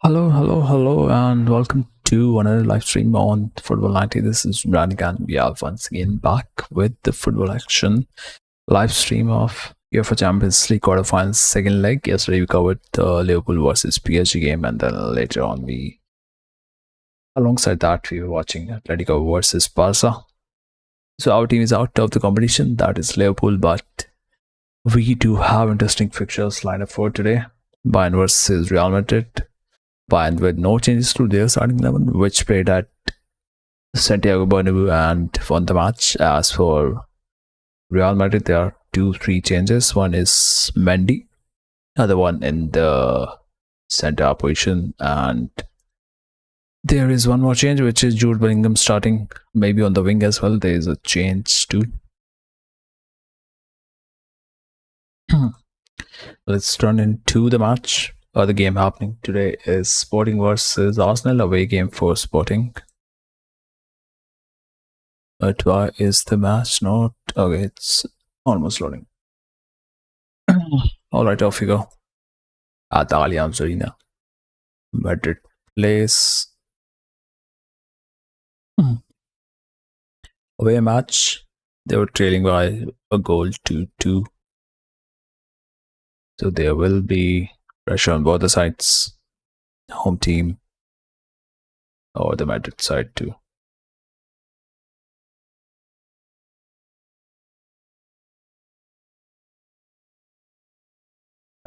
Hello, and welcome to another live stream on Football 90. This is Brandon, and we are once again back with the football action live stream of UEFA Champions League Quarterfinal second leg. Yesterday we covered the Liverpool versus PSG game, and then later on alongside that, we were watching Atletico versus Barca. So our team is out of the competition, that is Liverpool, but we do have interesting fixtures lined up for today. Bayern versus Real Madrid. Bayern with no changes to their starting 11, which played at Santiago Bernabeu and won the match. As for Real Madrid, there are three changes. One is Mendy, other one in the center position, and there is one more change, which is Jude Bellingham starting maybe on the wing as well. There is a change too. Let's turn into the match. The game happening today is Sporting versus Arsenal, away game for Sporting. But why is the match not? Okay, it's almost loading. Alright, off you go. At the Allianz Arena. Madrid plays. Away match. They were trailing by a goal 2-2. So there will be pressure on both the sides. Home team or the Madrid side too.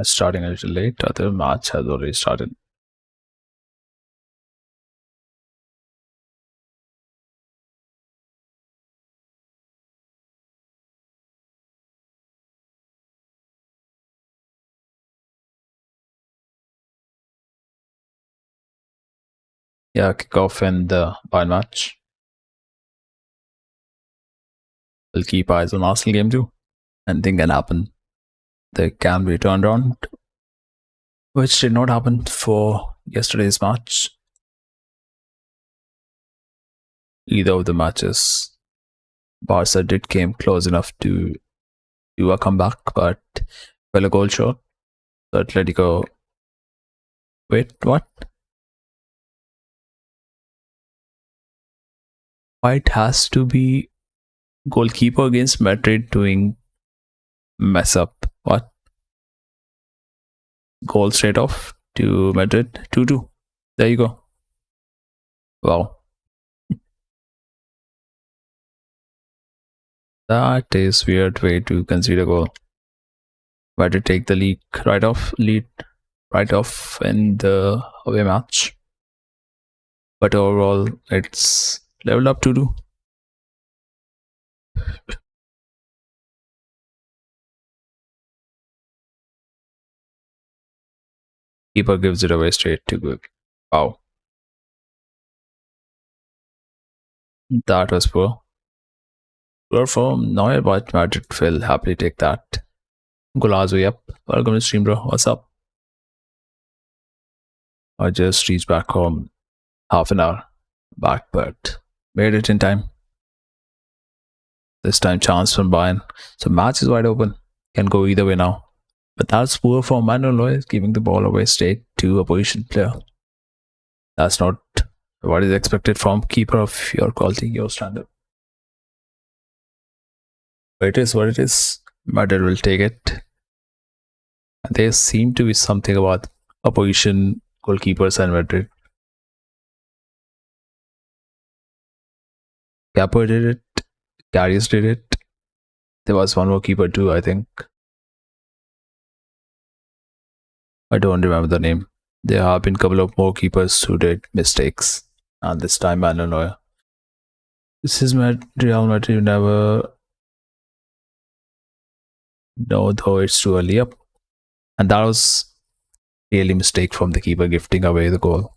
Starting a little late. The match has already started. Yeah, kickoff in the Bayern match. We'll keep eyes on Arsenal game too. Anything can happen. They can be turned around, which did not happen for yesterday's match. Either of the matches, Barca did came close enough to do a comeback, but fell a goal short. So Atletico. Wait, what? White has to be goalkeeper against Madrid doing mess up. What? Goal straight off to Madrid. 2-2. There you go. Wow. That is weird way to concede a goal. Madrid take the lead right off in the away match. But overall, it's leveled up 2-2. Keeper gives it away straight to good. Wow. That was poor. Poor form. Neuer, but Madrid will happily take that. Golazo, yep. Welcome to stream, bro. What's up? I just reached back home half an hour back, but made it in time. This time chance from Bayern. So match is wide open. Can go either way now. But that's poor for Manuel Neuer, giving the ball away straight to a position player. That's not what is expected from keeper of your quality, your standard. But it is what it is. Madrid will take it. And there seem to be something about opposition goalkeepers and Madrid. Capo did it. Karius did it. There was one more keeper too, I think. I don't remember the name. There have been a couple of more keepers who did mistakes. And this time, Manuel Neuer. This is Real Madrid. Never know, though it's too early up. And that was really a mistake from the keeper gifting away the goal.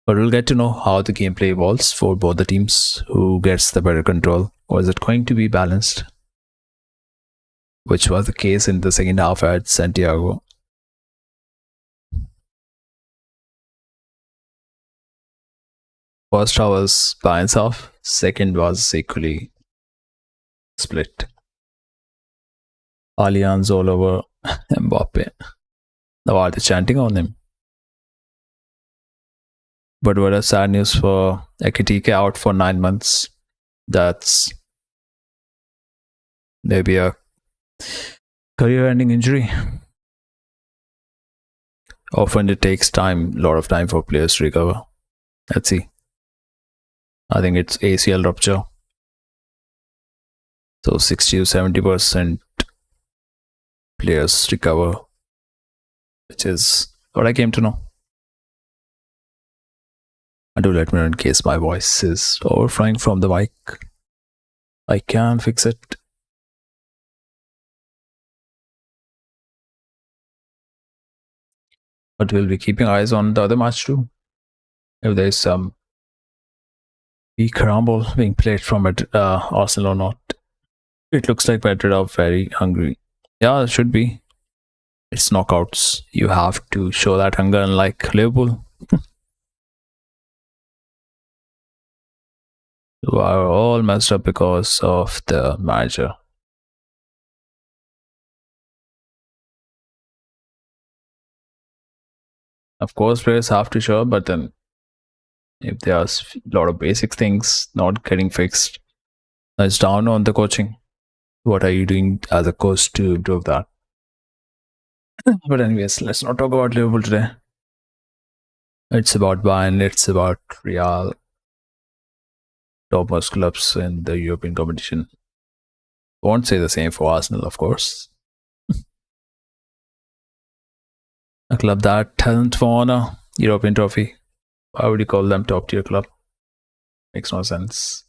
But we'll get to know how the gameplay evolves for both the teams, who gets the better control, or is it going to be balanced? Which was the case in the second half at Santiago. First half was Bayern's half, second was equally split. Allianz all over Mbappe. Now are they chanting on him? But what a sad news for Ekitike, out for 9 months. That's maybe a career-ending injury. Often it takes time, a lot of time for players to recover. Let's see. I think it's ACL rupture. So 60 to 70% players recover, which is what I came to know. And do let me know in case my voice is overflowing from the mic. I can fix it. But we'll be keeping eyes on the other match too. If there's some weak rumble being played from Arsenal or not. It looks like Madrid are very hungry. Yeah, it should be. It's knockouts. You have to show that hunger, unlike Liverpool, who are all messed up because of the manager. Of course, players have to show, but then if there's a lot of basic things not getting fixed, it's down on the coaching. What are you doing as a coach to improve that? But anyways, let's not talk about Liverpool today. It's about Bayern, it's about Real, topmost clubs in the European competition. Won't say the same for Arsenal, of course. A club that hasn't won a European trophy. Why would you call them top tier club? Makes no sense.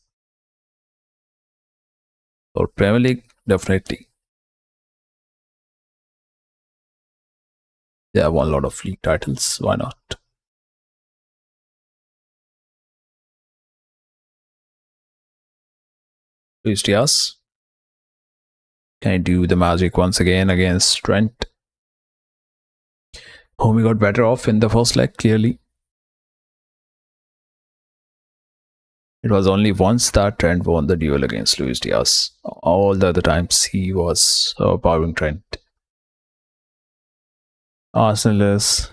Or Premier League, definitely. They have won a lot of league titles. Why not? Luis Diaz. Can I do the magic once again against Trent? Whom we got better off in the first leg, clearly. It was only once that Trent won the duel against Luis Diaz. All the other times he was powering Trent. Arsenal is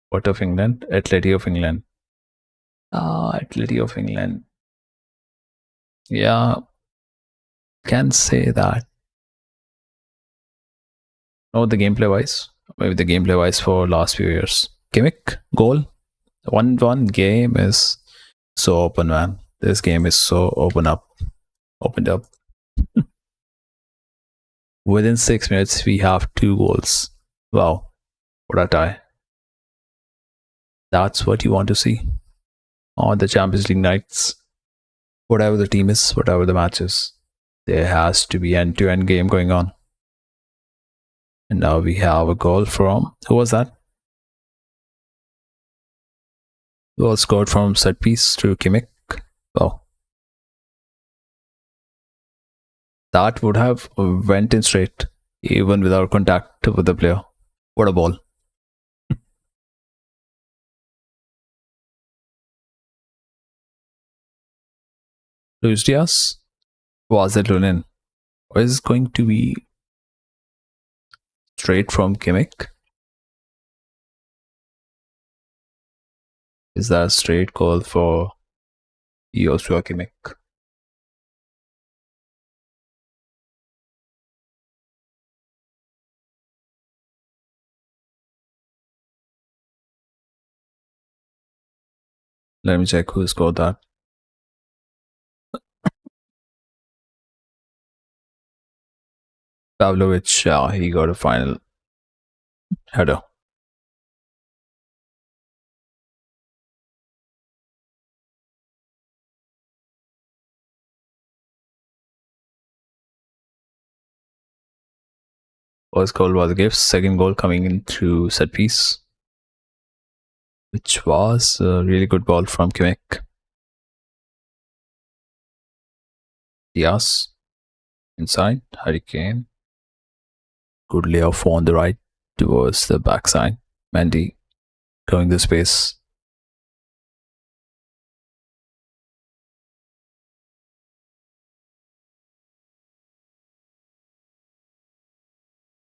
what of England? Atleti of England. Atleti of England. Yeah, can say that. No, the gameplay wise. Maybe the gameplay wise for last few years. Kimmich, goal. 1-1 game is so open, man. This game is so opened up. Within 6 minutes, we have 2 goals. Wow, what a tie. That's what you want to see on the Champions League nights. Whatever the team is, whatever the match is, there has to be end-to-end game going on. And now we have a goal from, who was that? Goal scored from set piece through Kimmich. Wow. That would have went in straight, even without contact with the player. What a ball. Luis Diaz? Was it Lunin? Or is it going to be straight from Kimmich? Is that a straight goal for Joshua Kimmich? Let me check who scored that. Pavlovic, he got a final header. First goal was a gift, second goal coming in through set piece, which was a really good ball from Kimmich. Diaz inside, Hurricane. Good layoff on the right towards the backside. Mendy going the space.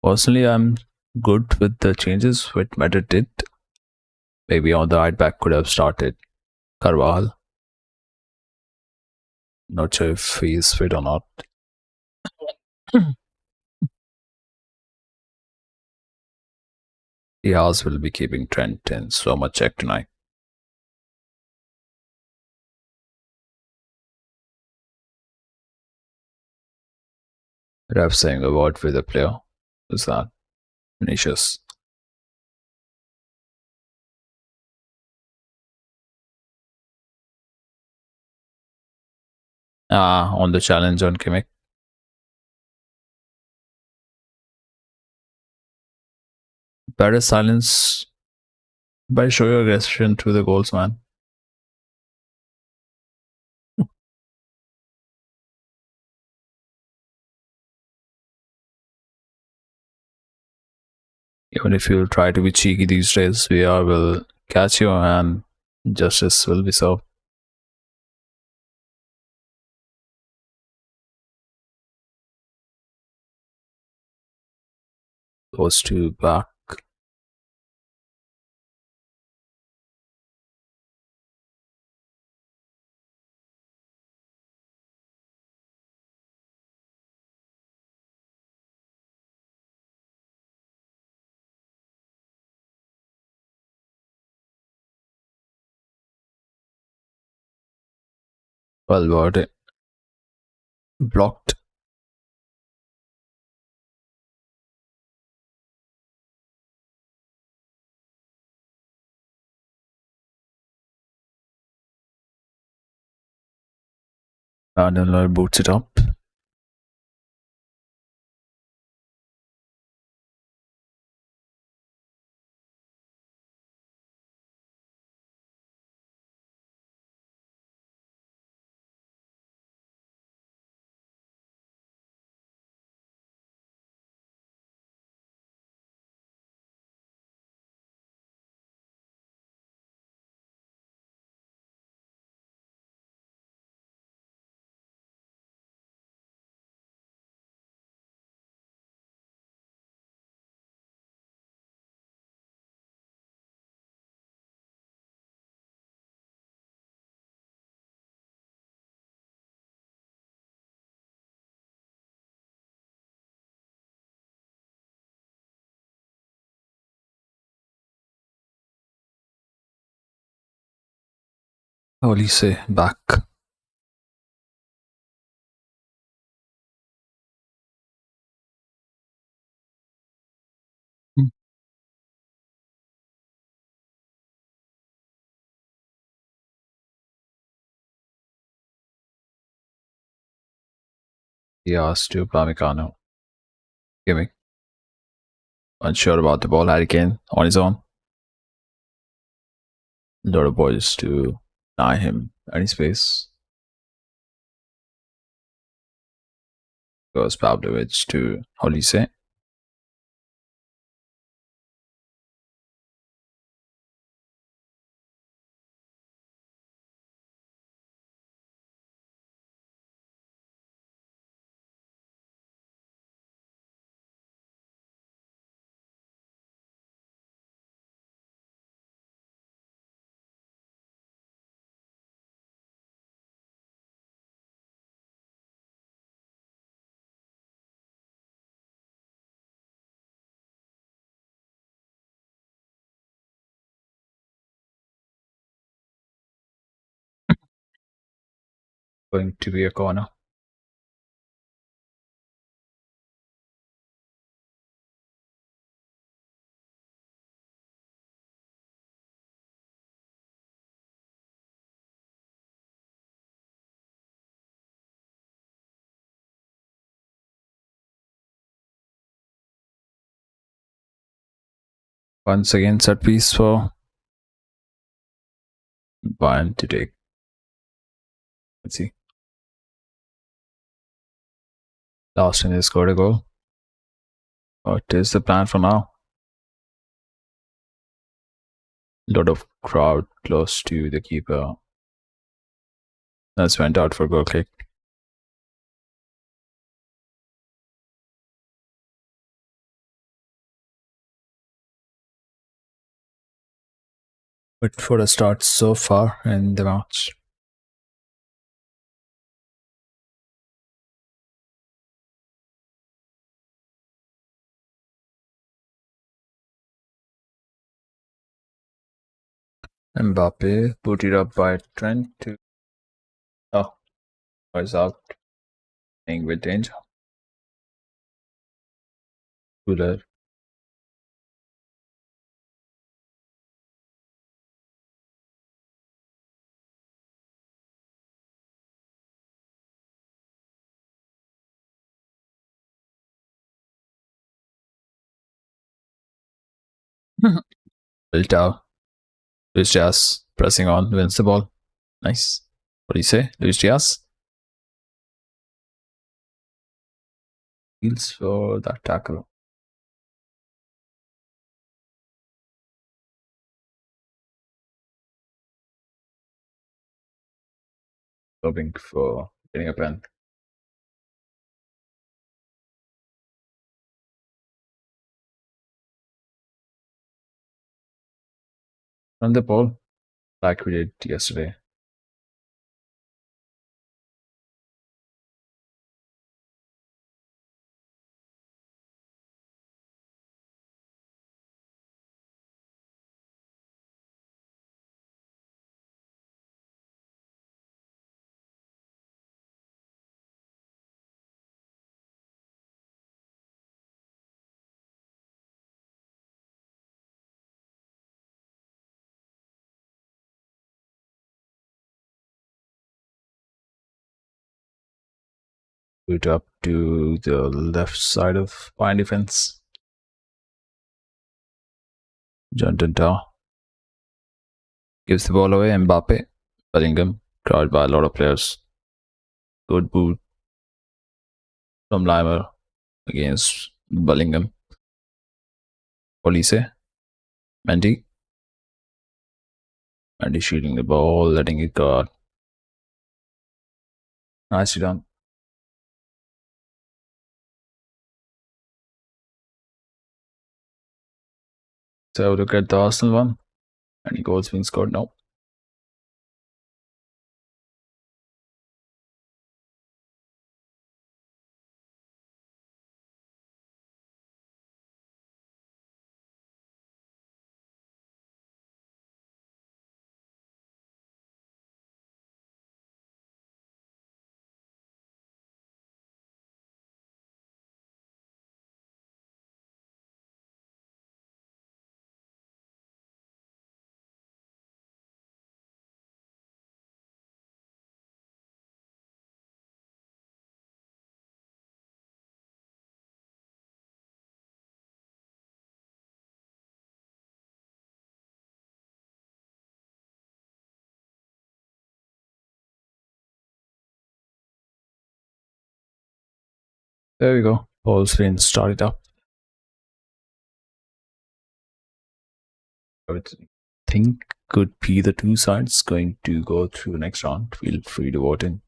Personally, I'm good with the changes which Madrid did. Maybe on the right back could have started Carvajal. Not sure if he's fit or not. Diaz will be keeping Trent in so much check tonight. Ref saying a word with the player. Who's that? Vinicius. On the challenge on Kimmich. Better silence. Better show your aggression through the goals, man. Even if you try to be cheeky these days, VR will catch you and justice will be served. Those two back. Well, worded. Blocked. Vanderler boots it up. Olise back. Diaz to Pamecano. Kimmich. Unsure about the ball. Harry Kane on his own. Lot of boys to deny him any space. Goes Pavlovich to Olise. Going to be a corner. Once again, set piece for Bayern to take. Let's see. Last in is scored a goal. What is the plan for now? Lot of crowd close to the keeper. That's went out for goal kick. But for a start so far in the match. Mbappe put it up by Trent to was out playing with danger. Cooler. Built out. Luis Diaz pressing on, wins the ball. Nice. What do you say? Luis Diaz feels for that tackle. Hoping for getting a pen. Run the ball like we did yesterday. Put up to the left side of Bayern defense. Jonathan Tah gives the ball away. Mbappe, Bellingham, crowded by a lot of players. Good boot from Limer against Bellingham. Olise, Mendy. Mendy shooting the ball, letting it go out. Nicely done. So look at the Arsenal one. Any goals being scored? No. There we go. Ball's been started up. I would think could be the two sides going to go through the next round. Feel free to vote in.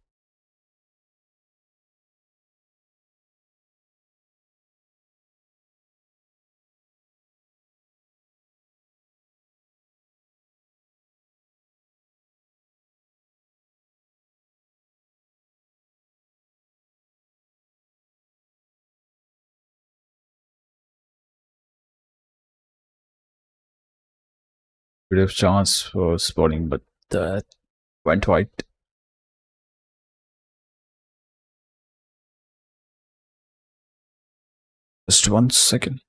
Bit of chance for Sporting, but that went wide. Just 1 second.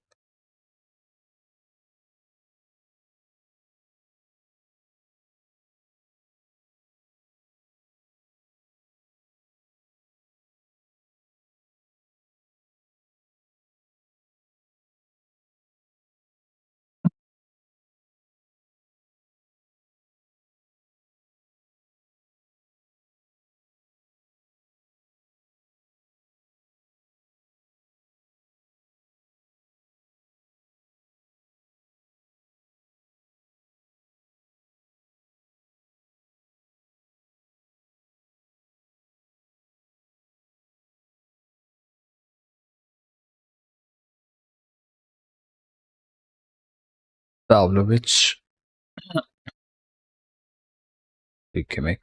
Pavlovic Big gimmick.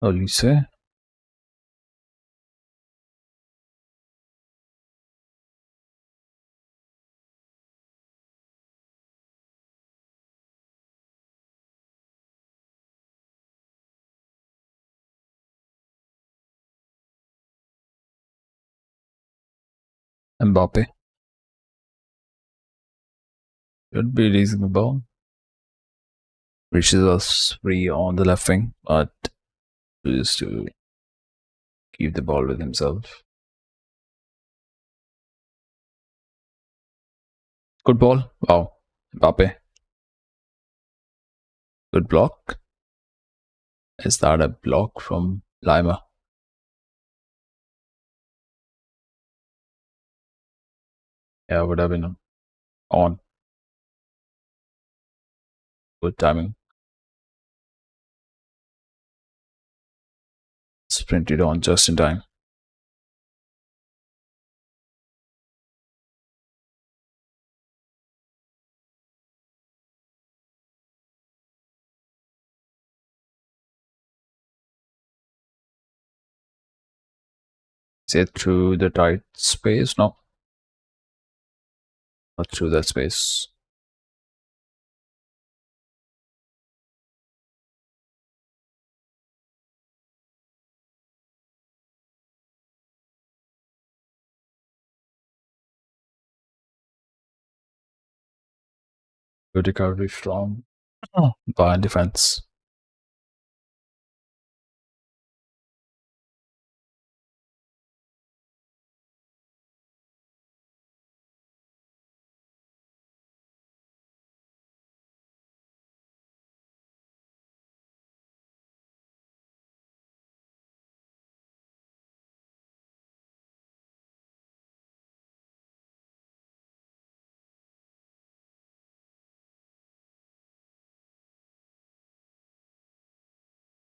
Olise. Mbappe. Should be releasing the ball. Reaches us free on the left wing, but chooses to keep the ball with himself. Good ball. Wow. Mbappe. Good block. Is that a block from Lima? Yeah, would have been on. Good timing. Sprinted on just in time. Is it through the tight space? No, not through that space. Good recovery from Bayern defense.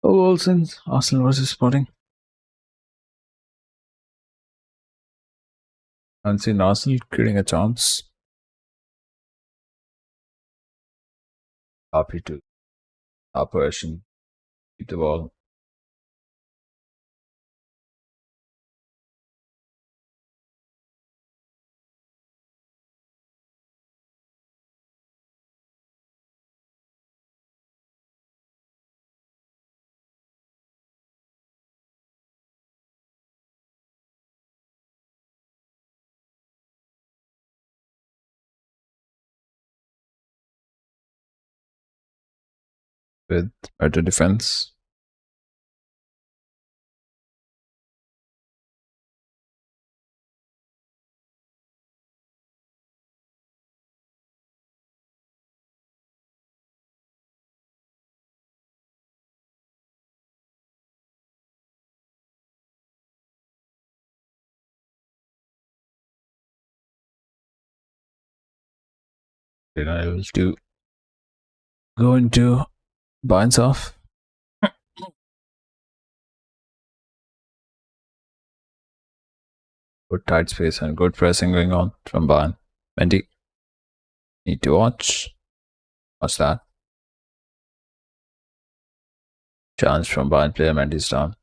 Oh, Olsen, Arsenal versus Sporting. And seen Arsenal creating a chance. Happy to operation. Keep the ball. With better defense. Then I will do go into binds off. Good tight space and good pressing going on from Bayern. Mendy. Need to watch. Watch that. Chance from Bayern player Mendy's down.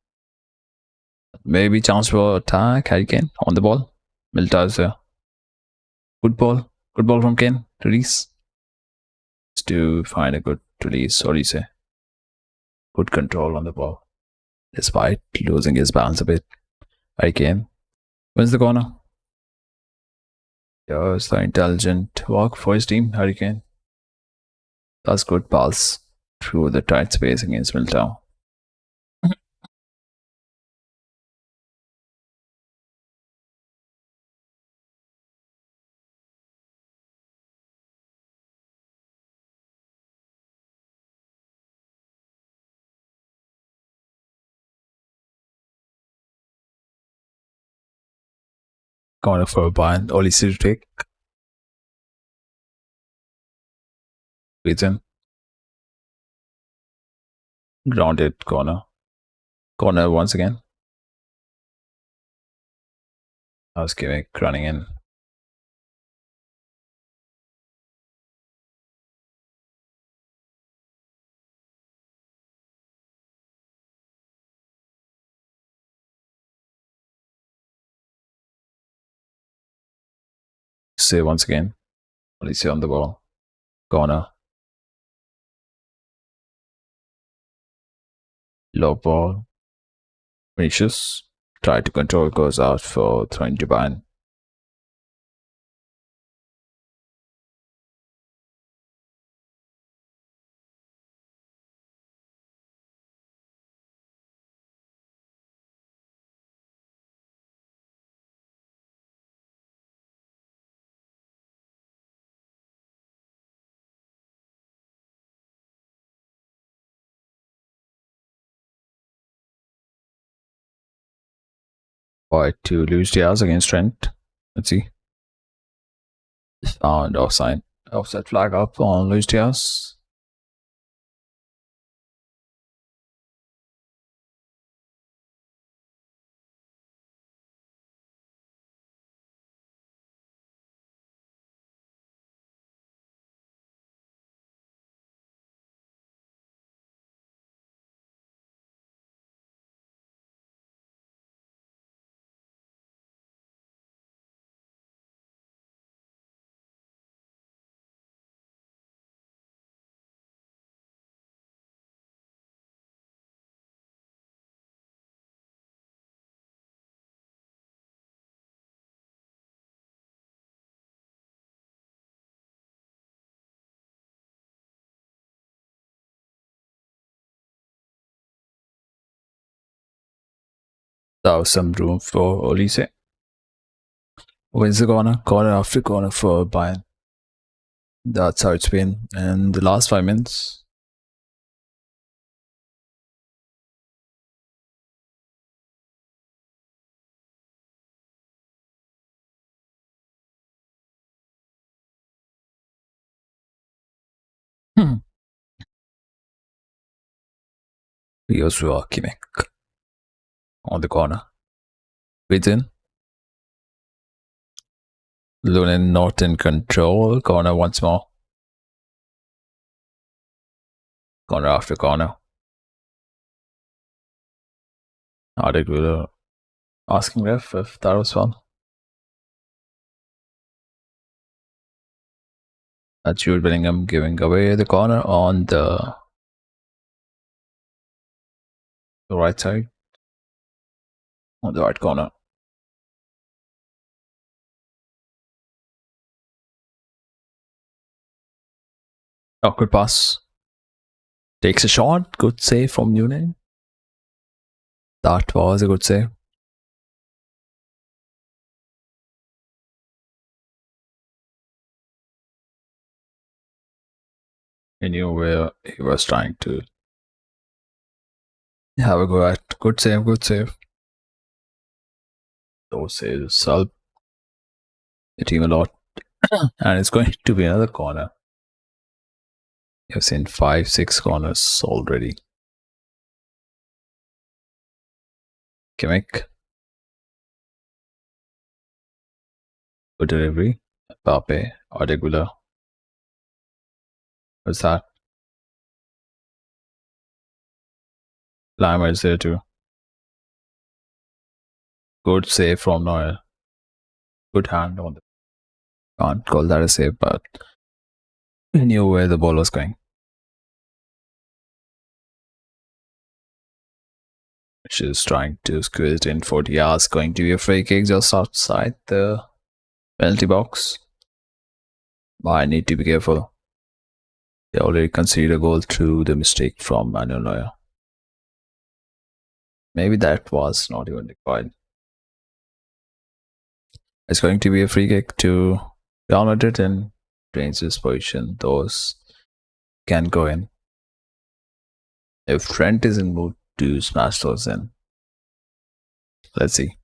Maybe chance for attack. Harry Kane on the ball. Milta is there. Good ball. Good ball from Kane. Release. Just to find a good release. Sorry, say. Good control on the ball. Despite losing his balance a bit. Harry Kane wins the corner. Here's the intelligent work for his team. Harry Kane. That's good pass through the tight space against Milton. Corner for Bayern. Olise to take. Leads in. Grounded corner. Corner once again. House gimmick running in. Save once again. Alicia on the ball. Corner. Low ball. Vinicius. Try to control, goes out for throwing to Bayern. Wide to Luis Diaz against Trent. Let's see. Found offside. Offside flag up on Luis Diaz. There was some room for Olise. Wins the corner. Corner after corner for Bayern. That's how it's been in the last 5 minutes. Joshua Kimmich on the corner. Within. Lunin not in control. Corner once more. Corner after corner. Arctic Wheeler asking ref if that was fun. That's Jude Bellingham giving away the corner on the right side. On the right corner. Awkward pass. Takes a shot. Good save from Lunin. That was a good save. He knew where he was trying to have a go at. Good save, good save. Those saves help the team a lot. And it's going to be another corner. You've seen 5-6 corners already. Kimmich. Good delivery. Mbappe. Artigula. What's that? Lima is there too. Good save from Neuer. Good hand on the. Can't call that a save, but he knew where the ball was going. She's trying to squeeze it in 40 yards. Going to be a free kick just outside the penalty box. But I need to be careful. They already conceded a goal through the mistake from Manuel Neuer. Maybe that was not even required. It's going to be a free kick to Real Madrid and change this position. Those can go in. If Trent is in mood to smash those in. Let's see.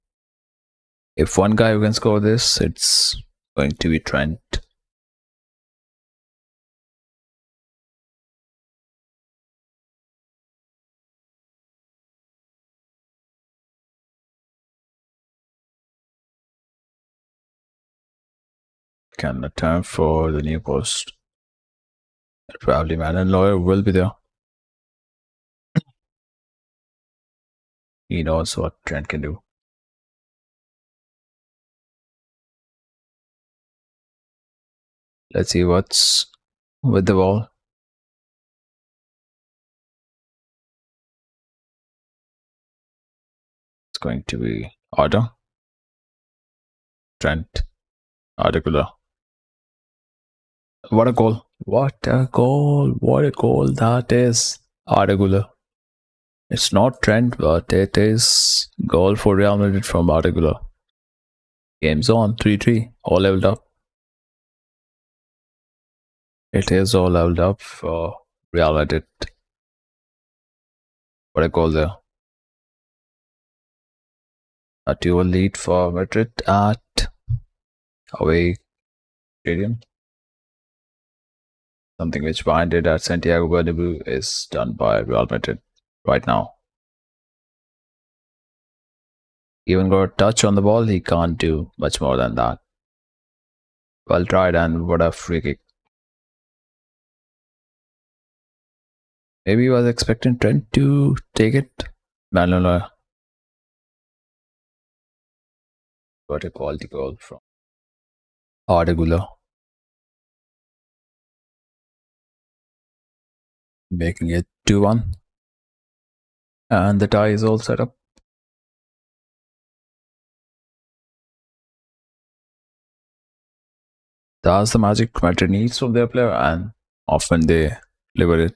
If one guy who can score this, it's going to be Trent. can attempt for the new post. Probably Madden Lawyer will be there. He knows what Trent can do. Let's see what's with the ball. It's going to be Arda. Trent. Articular. What a goal. What a goal. What a goal that is. Articular. It's not Trent, but it is goal for Real Madrid from Articular. Game's on. 3-3. All leveled up. It is all leveled up for Real Madrid. What a goal there. A 2-1 lead for Madrid at away stadium. Something which Bayern did at Santiago Bernabeu is done by Real Madrid right now. Even got a touch on the ball, he can't do much more than that. Well tried, and what a free kick. Maybe he was expecting Trent to take it. Manuel. What a quality goal from Arda, making it 2-1. And the tie is all set up. That's the magic Madrid needs from their player, and often they deliver it.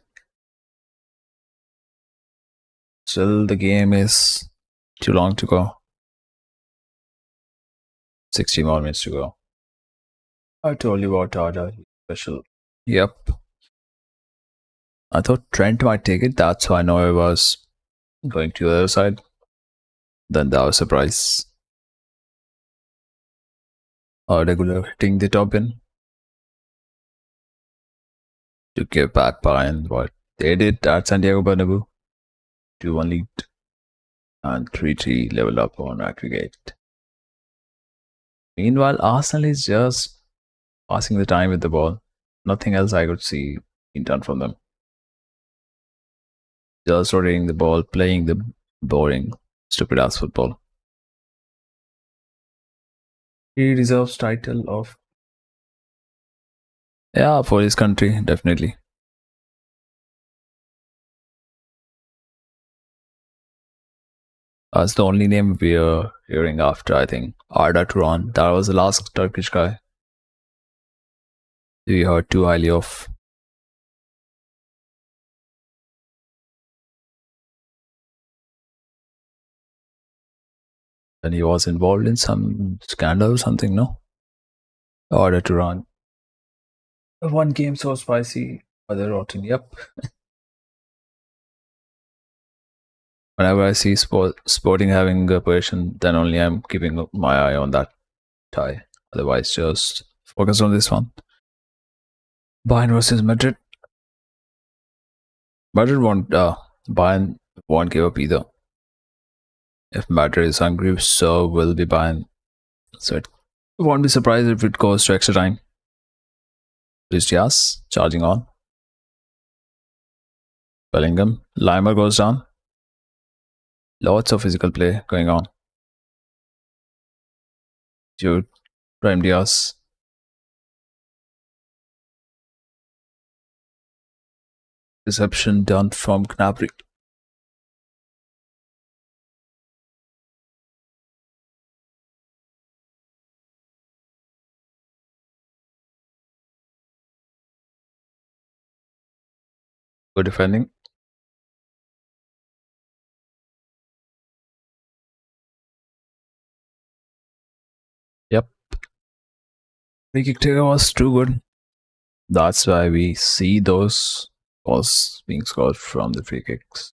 Still, the game is too long to go. 60 more minutes to go. I told you about Arda, special. Yep. I thought Trent might take it. That's why I know I was going to the other side. Then that was a surprise. Regular hitting the top in to give back Bayern what they did at Santiago Bernabeu. 2-1 lead and 3-3 level up on aggregate. Meanwhile, Arsenal is just passing the time with the ball. Nothing else I could see being done from them. Just rotating the ball, playing the boring, stupid ass football. He deserves title of, yeah, for his country, definitely. That's the only name we're hearing after, I think. Arda Turan. That was the last Turkish guy we heard too highly of. And he was involved in some scandal or something, no? Arda Turan. One game so spicy, other rotten. Yep. Whenever I see Sporting having a position, then only I'm keeping my eye on that tie. Otherwise, just focus on this one. Bayern versus Madrid. Bayern won't give up either. If Madrid is hungry, so will be Bayern. So it won't be surprised if it goes to extra time. Luis Diaz charging on. Bellingham. Limer goes down. Lots of physical play going on. Jude. Brahim Diaz. Reception done from Gnabry. Good defending. Yep. Free kick taker was too good. That's why we see those goals being scored from the free kicks.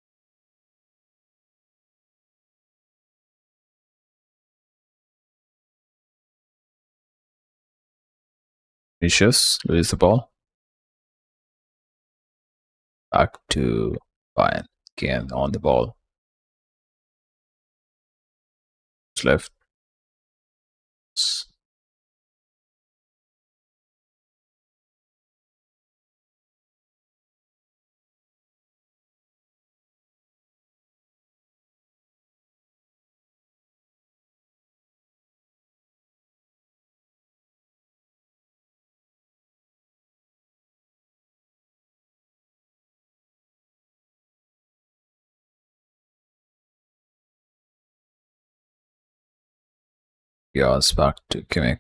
Vinicius loses the ball. Back to Bayern. Again on the ball. Left. Yards back to Kimmich.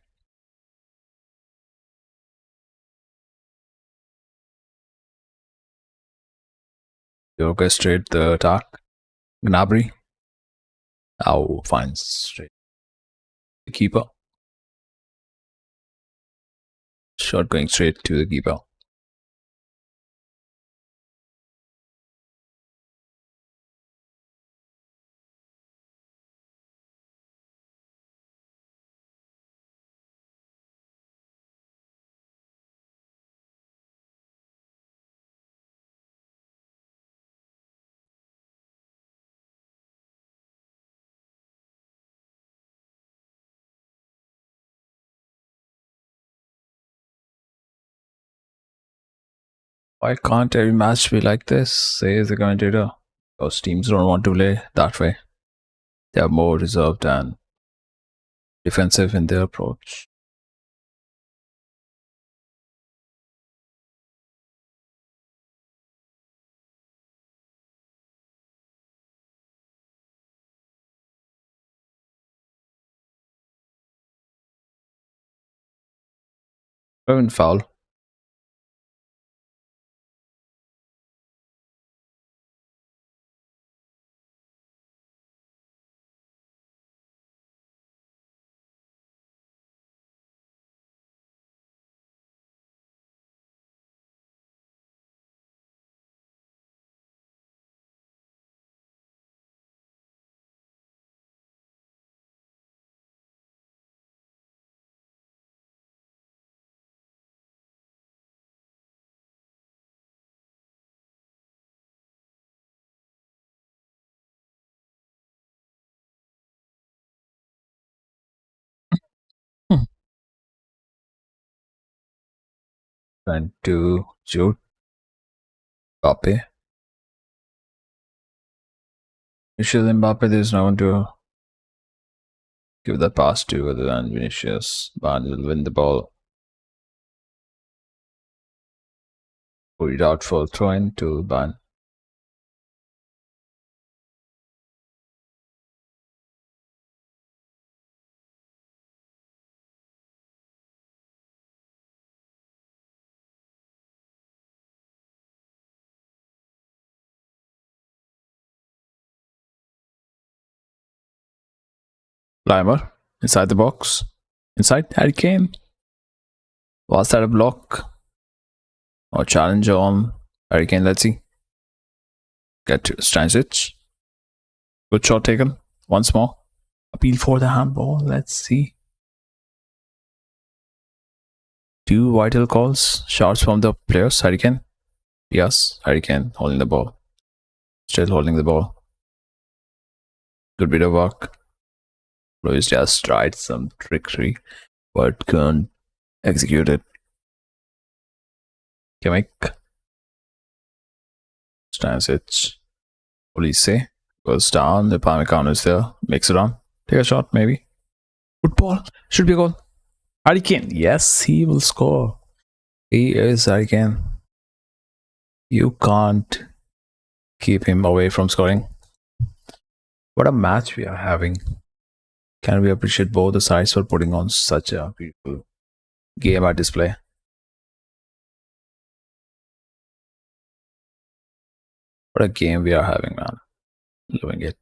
They orchestrate the attack. Gnabry. Now finds straight the keeper. Shot going straight to the keeper. Why can't every match be like this? Says the commentator. Because teams don't want to play that way. They are more reserved and defensive in their approach. Even foul. Hmm. Trying to shoot. Mbappe. Vinicius Mbappe, there's no one to give the pass to other than Vinicius. Bayern will win the ball. Put it out for throw in to Bayern. Leimer inside the box. Inside Harry Kane. Was that a block? Or challenge on Harry Kane? Let's see. Get to Stanisic. Good shot taken. Once more. Appeal for the handball. Let's see. Two vital calls. Shots from the players. Harry Kane. Yes, Harry Kane holding the ball. Still holding the ball. Good bit of work. Luis just tried some trickery, but couldn't execute it. Kimmich. Stanisic. Olise goes down. The Pamecano is there. Makes it on. Take a shot, maybe. Good ball. Should be a goal. Harry Kane. Yes, he will score. He is Harry Kane. You can't keep him away from scoring. What a match we are having. Can we appreciate both the sides for putting on such a beautiful game at display? What a game we are having, man. Loving it.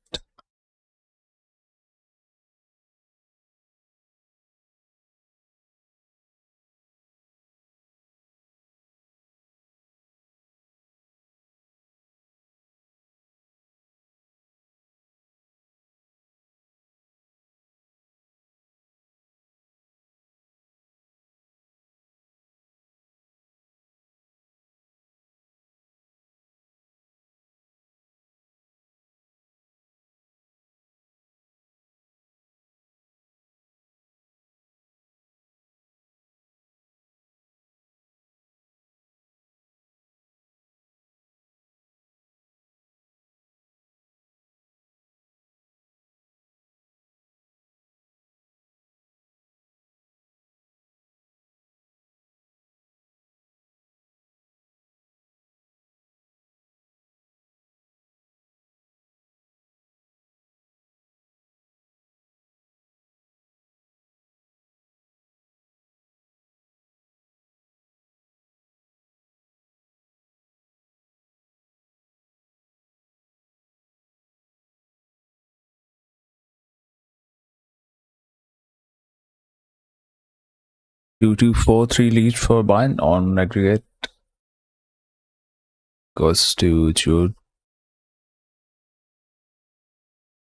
2-2, 4-3 lead for Bayern on aggregate. Goes to Jude.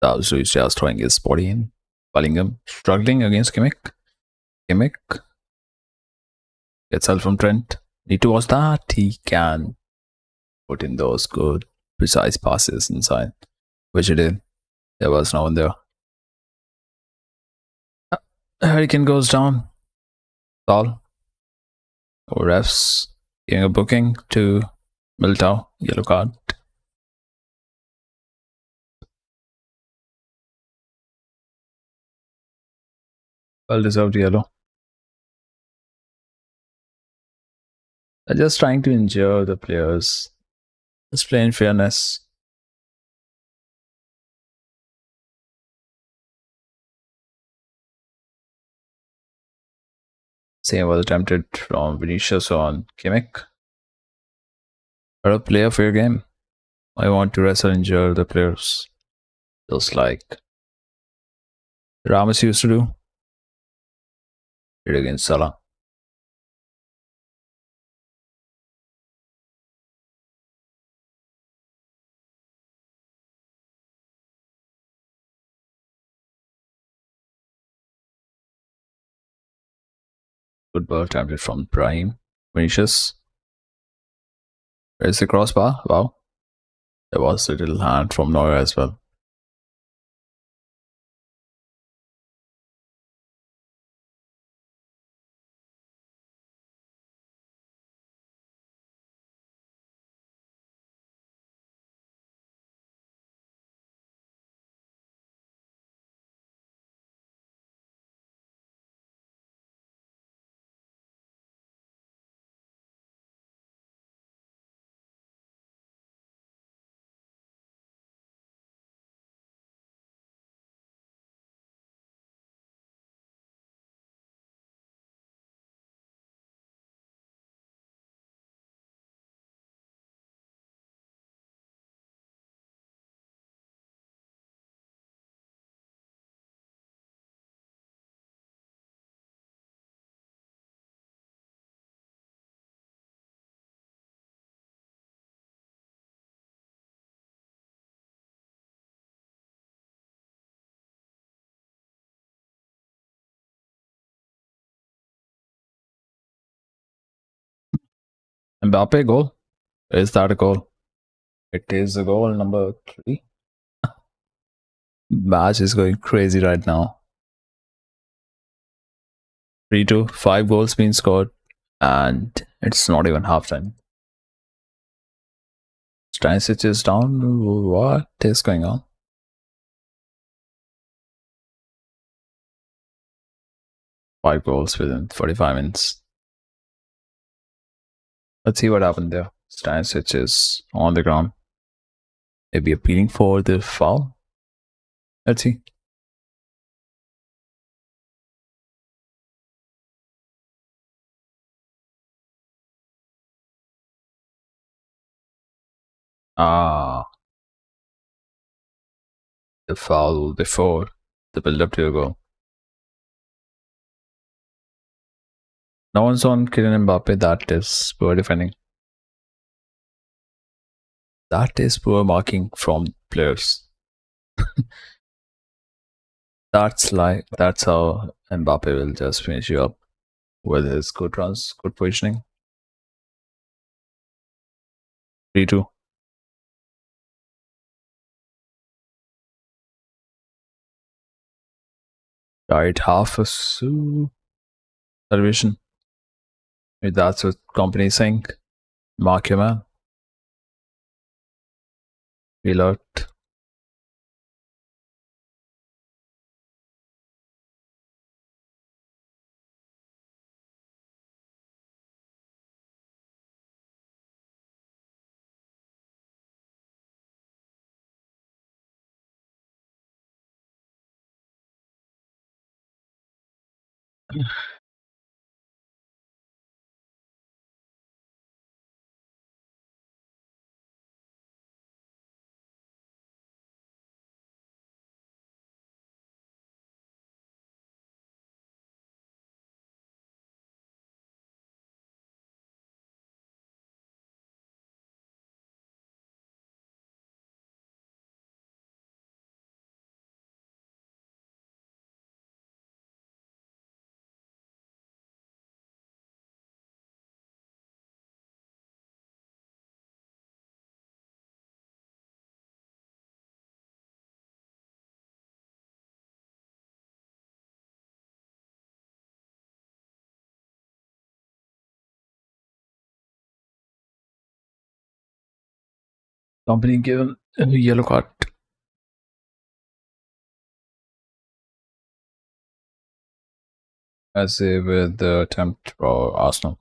That was just throwing his body in. Bellingham struggling against Kimmich. Kimmich gets help from Trent. Need to watch that. He can put in those good, precise passes inside, which he did. There was no one there. Hurricane goes down. Foul. Refs giving a booking to Militao. Yellow card. Well deserved yellow. They're just trying to injure the players. Just play in fairness. Same was attempted from Vinicius on Kimmich. But a player for your game. I want to wrestle injure the players. Just like Ramos used to do. Did against Salah. Good ball attempted from Brahim. Vinicius. Where's the crossbar? Wow. There was a little hand from Neuer as well. Mbappe goal. Is that a goal? It is a goal number 3. Match is going crazy right now. 3-2, 5 goals being scored, and it's not even halftime. Stanisic is down. What is going on? 5 goals within 45 minutes. Let's see what happened there. Stanisic is on the ground. Maybe appealing for the foul. Let's see. The foul before the build-up to a goal. No one's on Kylian Mbappe. That is poor defending. That is poor marking from players. That's how Mbappe will just finish you up with his good runs, good positioning. 3-2. Right, half a celebration. Maybe that's what company is saying. Mark your man. Reload. Company given a yellow card. As if with the attempt for Arsenal.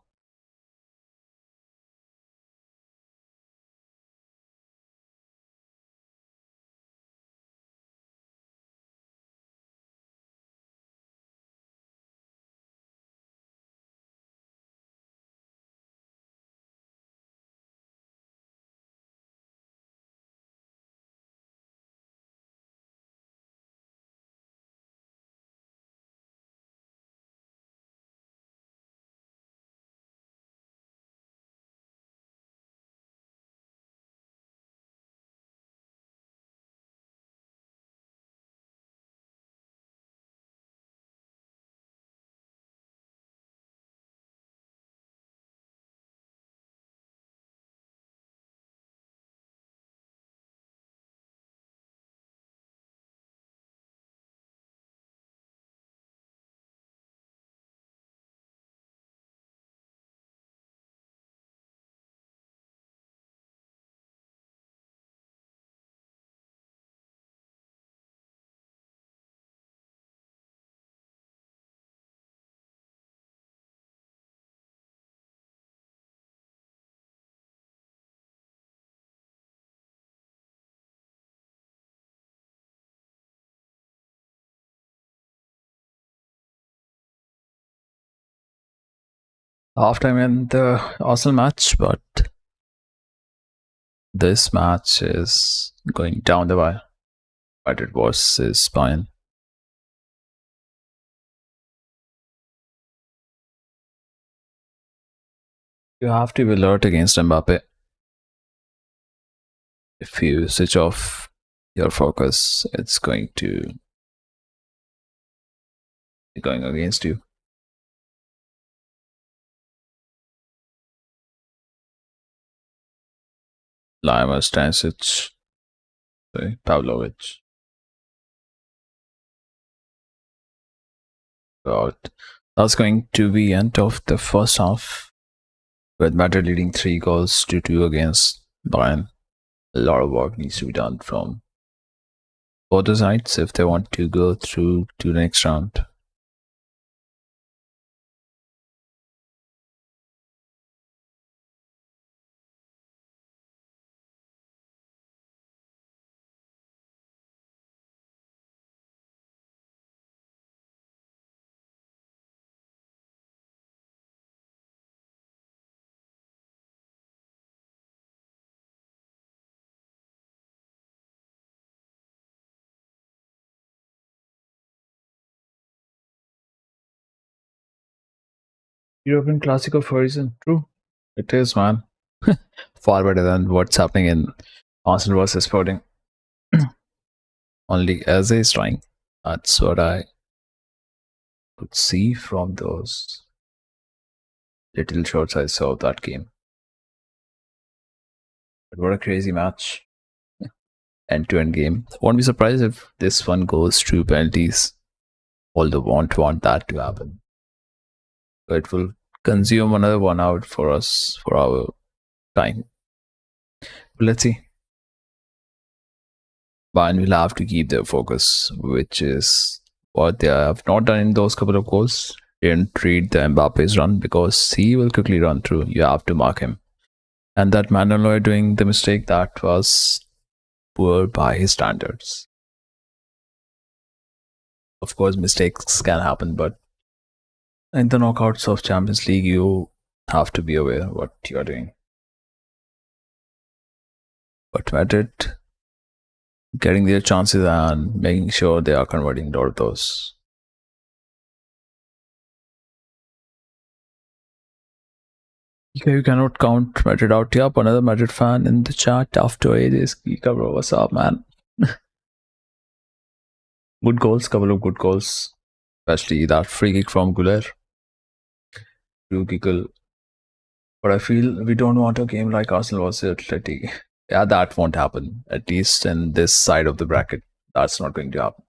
Halftime in the Arsenal match, but this match is going down the wire. Madrid versus Bayern. You have to be alert against Mbappe. If you switch off your focus, it's going to be going against you. Lima Stanisic, Pavlovic. But that's going to be end of the first half, with Madrid leading 3 goals to 2 against Bayern. A lot of work needs to be done from both the sides if they want to go through to the next round. European Classico for a reason. True. It is, man. Far better than what's happening in Arsenal versus Sporting. Only as is trying. That's what I could see from those little shots I saw of that game. But what a crazy match. End-to-end game. Won't be surprised if this one goes to penalties. Although won't want that to happen. So it will consume another 1 hour for us for our time. But let's see. Bayern will have to keep their focus, which is what they have not done in those couple of goals. Didn't treat the Mbappe's run because he will quickly run through. You have to mark him. And that Manuel doing the mistake, that was poor by his standards. Of course, mistakes can happen, but in the knockouts of Champions League, you have to be aware what you are doing. But Madrid getting their chances and making sure they are converting a lot of those. You cannot count Madrid out. Yep, another Madrid fan in the chat after ages. Kika bro, what's up, man? Good goals, couple of good goals. Especially that free kick from Guler. Blue kickle. But I feel we don't want a game like Arsenal versus Atleti. Yeah, that won't happen. At least in this side of the bracket. That's not going to happen.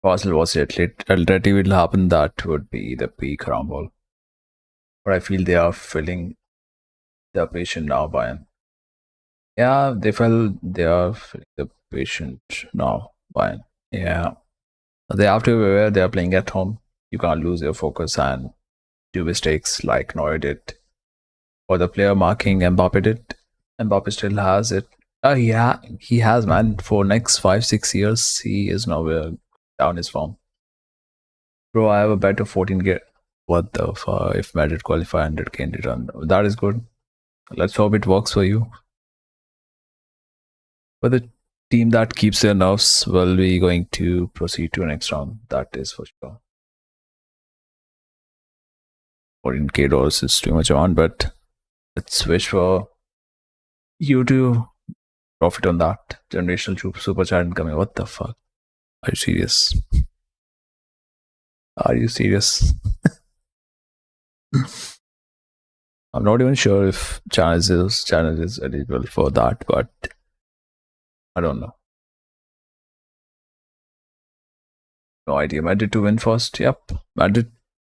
If Arsenal versus Atleti will happen, that would be the peak rumble. But I feel they are filling their patient now, Bayern. Yeah, they felt they are feeling the patient now. Fine. Yeah. They have to be aware they are playing at home. You can't lose your focus and do mistakes like Neuer did. Or the player marking Mbappe did. Mbappe still has it. Yeah, he has, man. For next 5 6 years, he is nowhere down his form. Bro, I have a bet of 14K. What the fuck? If Madrid qualify 100K in return, that is good. Let's hope it works for you. But the team that keeps their nerves will be going to proceed to next round. That is for sure. 14K dollars is too much on, but let's wish for you to profit on that. Generational super chat incoming. What the fuck? Are you serious? Are you serious? I'm not even sure if channel is eligible for that, but I don't know. No idea. Madrid to win first. Yep. Madrid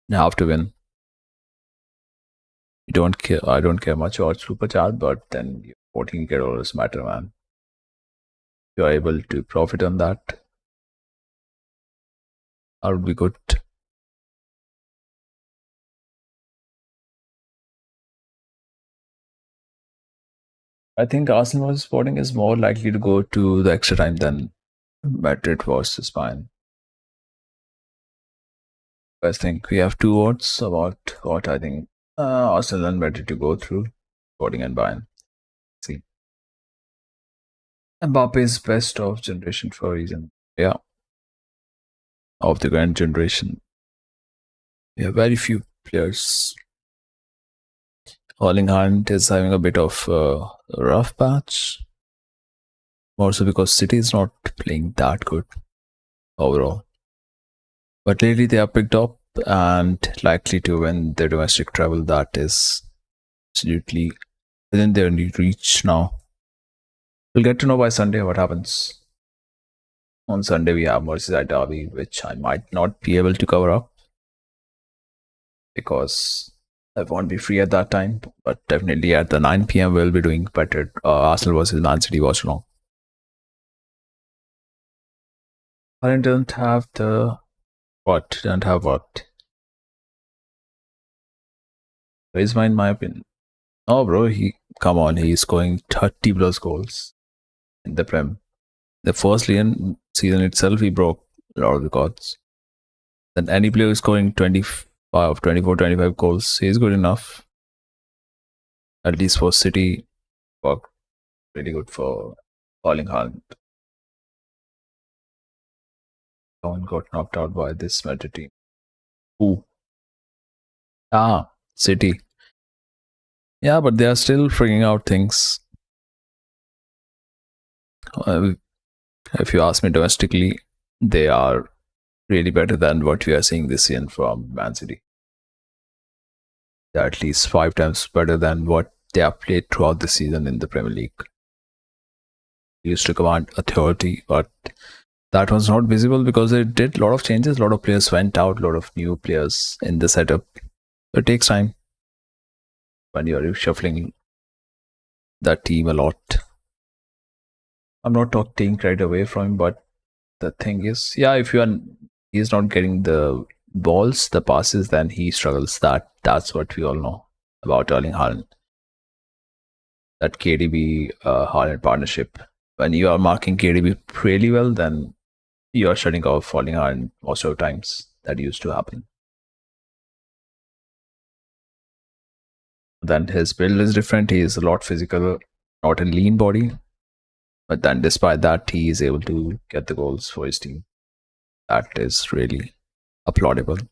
have to win. You don't care. I don't care much about super chat, but then 14K dollars matter, man. If you're able to profit on that, that would be good. I think Arsenal versus Sporting is more likely to go to the extra time than Madrid versus Bayern. I think we have two votes about what I think Arsenal and Madrid to go through, Sporting and Bayern. See, Mbappe is best of generation for a reason. Yeah, of the current generation. We have very few players. Erling Haaland is having a bit of a rough patch. Also because City is not playing that good overall. But lately they are picked up and likely to win their domestic travel. That is absolutely within their reach now. We'll get to know by Sunday what happens. On Sunday we have Merseyside derby, which I might not be able to cover up because I won't be free at that time. But definitely at the 9 p.m. we'll be doing better. Arsenal versus Man City Watchalong. I don't have the what? Don't have what? Raise mine, my opinion. Oh, bro, come on. He's scoring 30 plus goals in the Prem. The first season itself, he broke a lot of records. Then any player is scoring 25, 24, 25 goals, he's good enough. At least for City, worked really good for Erling Haaland. Someone got knocked out by this Madrid team. Who? City. Yeah, but they are still figuring out things. If you ask me domestically, they are really better than what we are seeing this season from Man City. They're at least 5 times better than what they have played throughout the season in the Premier League. They used to command authority, but that was not visible because they did a lot of changes. A lot of players went out, a lot of new players in the setup. It takes time when you're reshuffling that team a lot. I'm not taking credit away from him, but the thing is, yeah, if he's not getting the balls, the passes, then he struggles. That's what we all know about Erling Haaland. That KDB Haaland partnership. When you are marking KDB really well, then you are shutting off Erling Haaland most of the times. That used to happen. Then his build is different. He is a lot physical, not a lean body. But then despite that, he is able to get the goals for his team. That is really applaudable.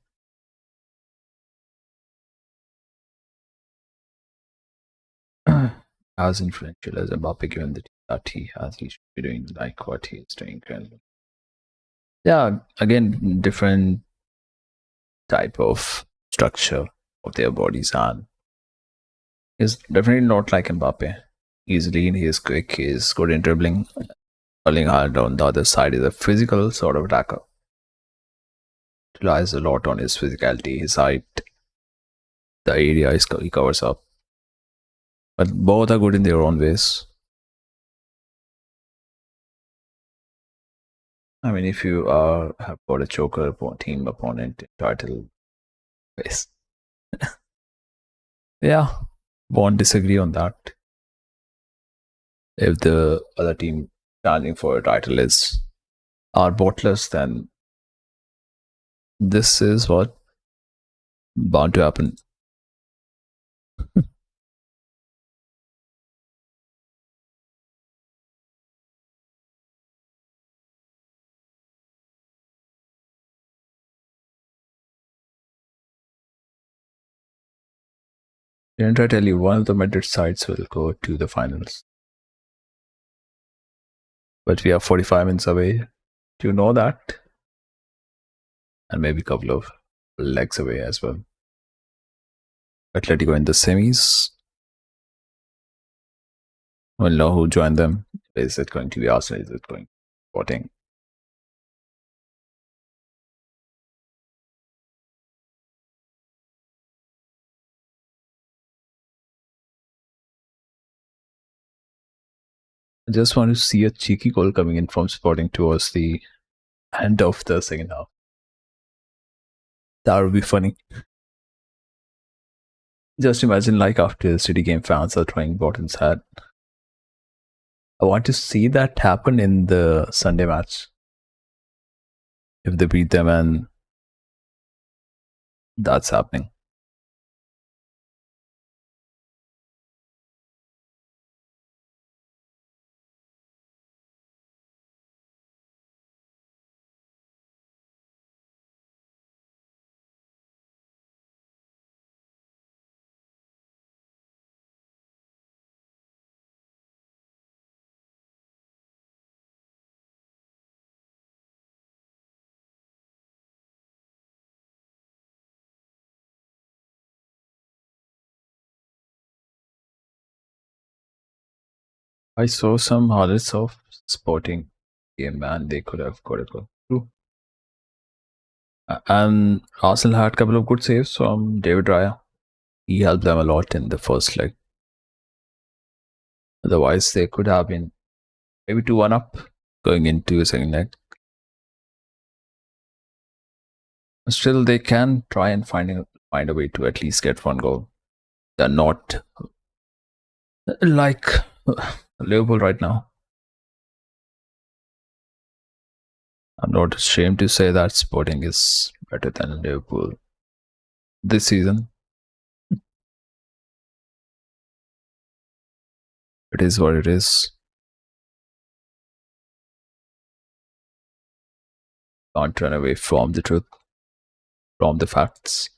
As influential as Mbappe, given the team that he has, he should be doing like what he is doing currently. Yeah, again, different type of structure of their bodies, and is definitely not like Mbappe. He's lean, he is quick, he is good in dribbling. Erling Haaland on the other side is a physical sort of attacker. Relies a lot on his physicality, his height, the area he covers up. But both are good in their own ways. I mean, if you have got a choker team opponent in title race, yeah, won't disagree on that. If the other team challenging for a title is are bottlers, then this is what bound to happen. Didn't I tell you one of the Madrid sides will go to the finals? But we are 45 minutes away. Do you know that? And maybe a couple of legs away as well. Atletico in the semis. We'll know who joined them. Is it going to be Arsenal? Is it going to be Sporting? I just want to see a cheeky goal coming in from Sporting towards the end of the second half. That would be funny. Just imagine, like, after the City game, fans are throwing Bolton's hat. I want to see that happen in the Sunday match. If they beat them and that's happening. I saw some highlights of Sporting game and they could have got it through. And Arsenal had a couple of good saves from David Raya. He helped them a lot in the first leg. Otherwise, they could have been maybe 2-1 up going into the second leg. Still, they can try and find a way to at least get one goal. They're not like Liverpool right now. I'm not ashamed to say that Sporting is better than Liverpool this season. It is what it is. Can't run away from the truth, from the facts.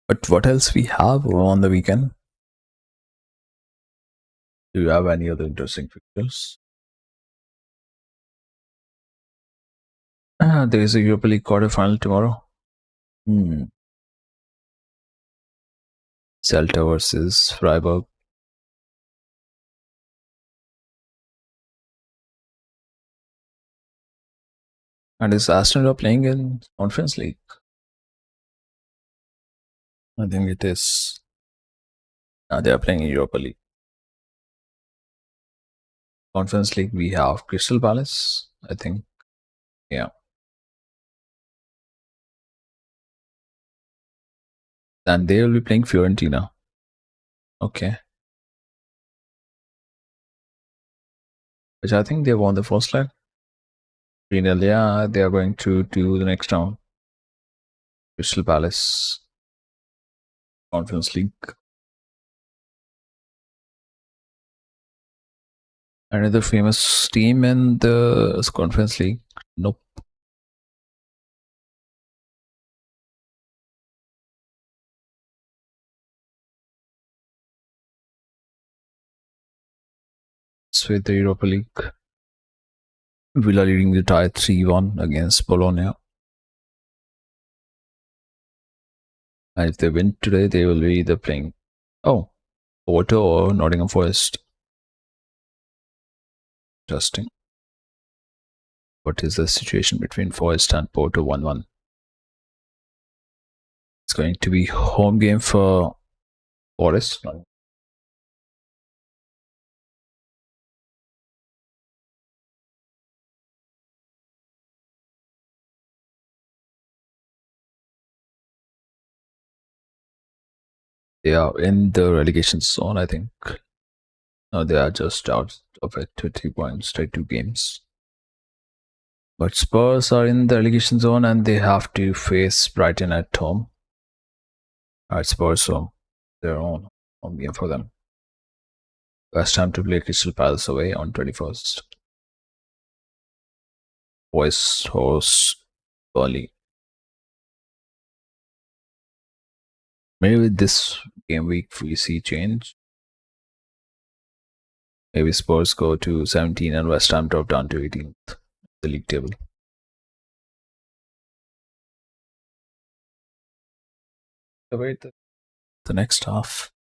But what else we have on the weekend? Do you have any other interesting fixtures? There is a Europa League quarterfinal tomorrow. Celta versus Freiburg. And is Aston Villa playing in Conference League? I think it is. They are playing in Europa League. Conference League, we have Crystal Palace, I think. Yeah. And they will be playing Fiorentina. Okay. Which I think they won the first leg. 3-0, yeah, they are going to the next round. Crystal Palace. Conference League. Another famous team in the Conference League? Nope. It's with the Europa League. Villa leading the tie 3-1 against Bologna. And if they win today, they will be either playing Oh, Porto or Nottingham Forest. Interesting. What is the situation between Forest and Porto 1-1? It's going to be home game for Forest. They are in the relegation zone, I think. No, they are just out of it to 3 points, straight 2 games. But Spurs are in the relegation zone and they have to face Brighton at home. At Spurs home, their own home game for them. West Ham to play Crystal Palace away on 21st. Boys host Burnley. Maybe with this game week we see change. Maybe Spurs go to 17 and West Ham drop down to 18th, the league table. Wait the next half.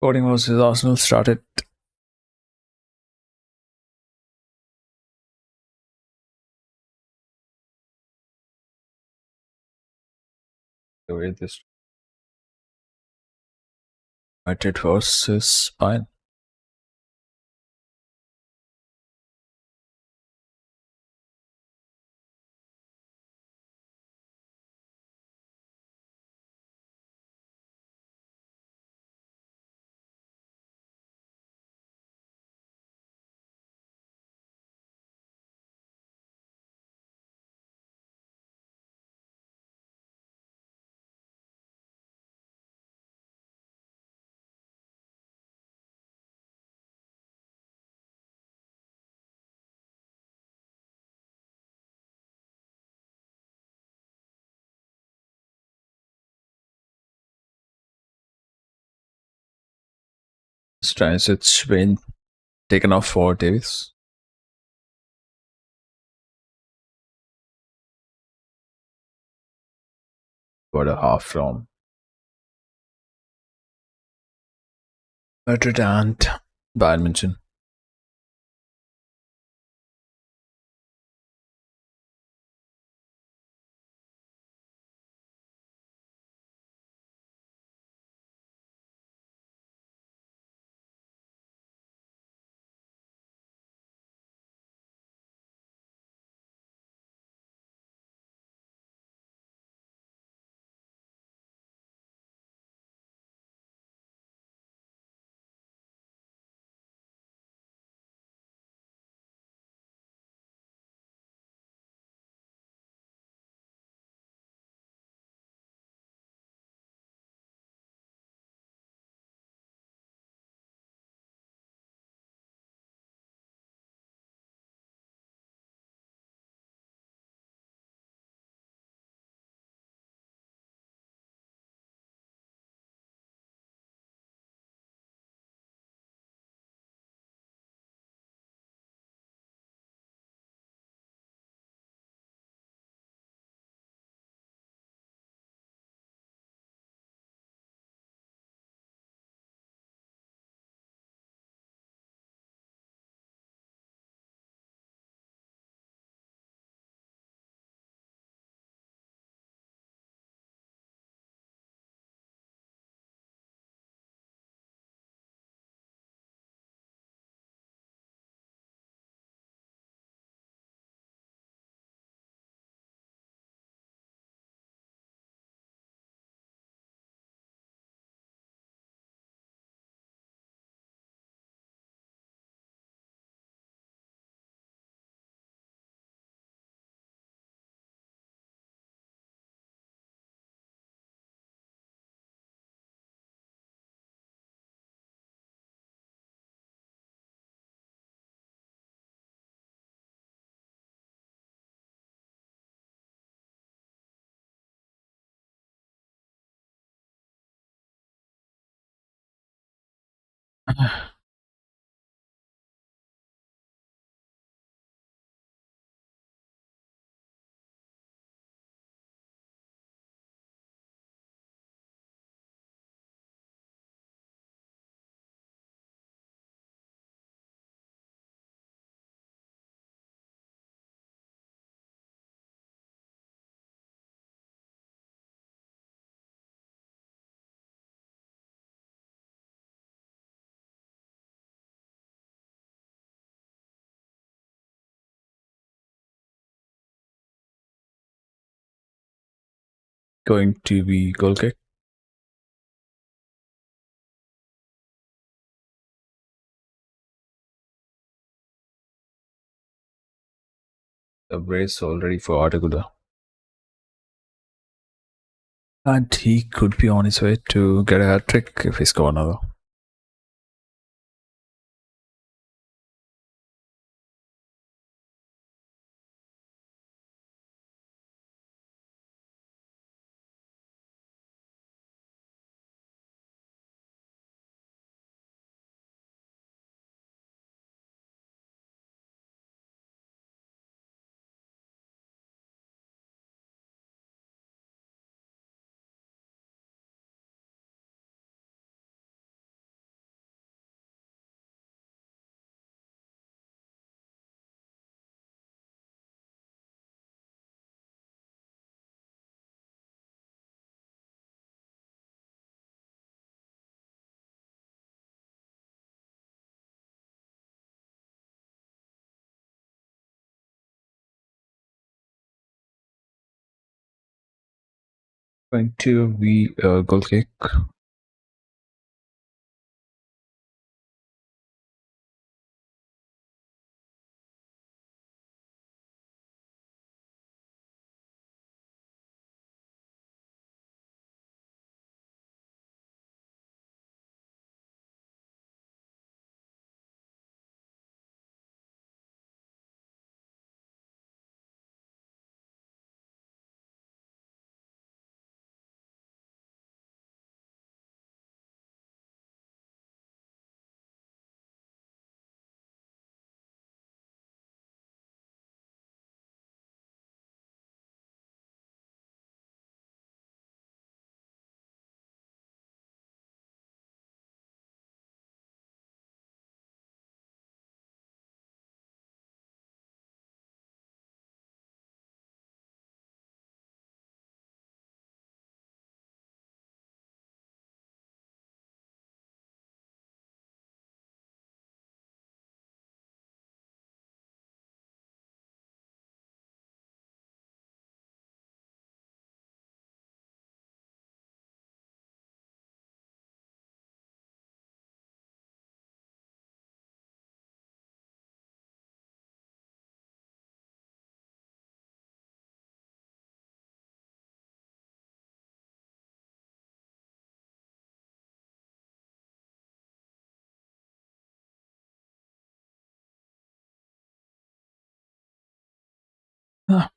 Sporting versus Arsenal started. Wait this. Madrid versus Bayern. Stanisic been taken off for Davis. What a half from Madrid and Bayern Munich. Going to be goal kick. The brace already for Artigula. And he could be on his way to get a hat trick if he score another. Going to be a goal kick. Ah,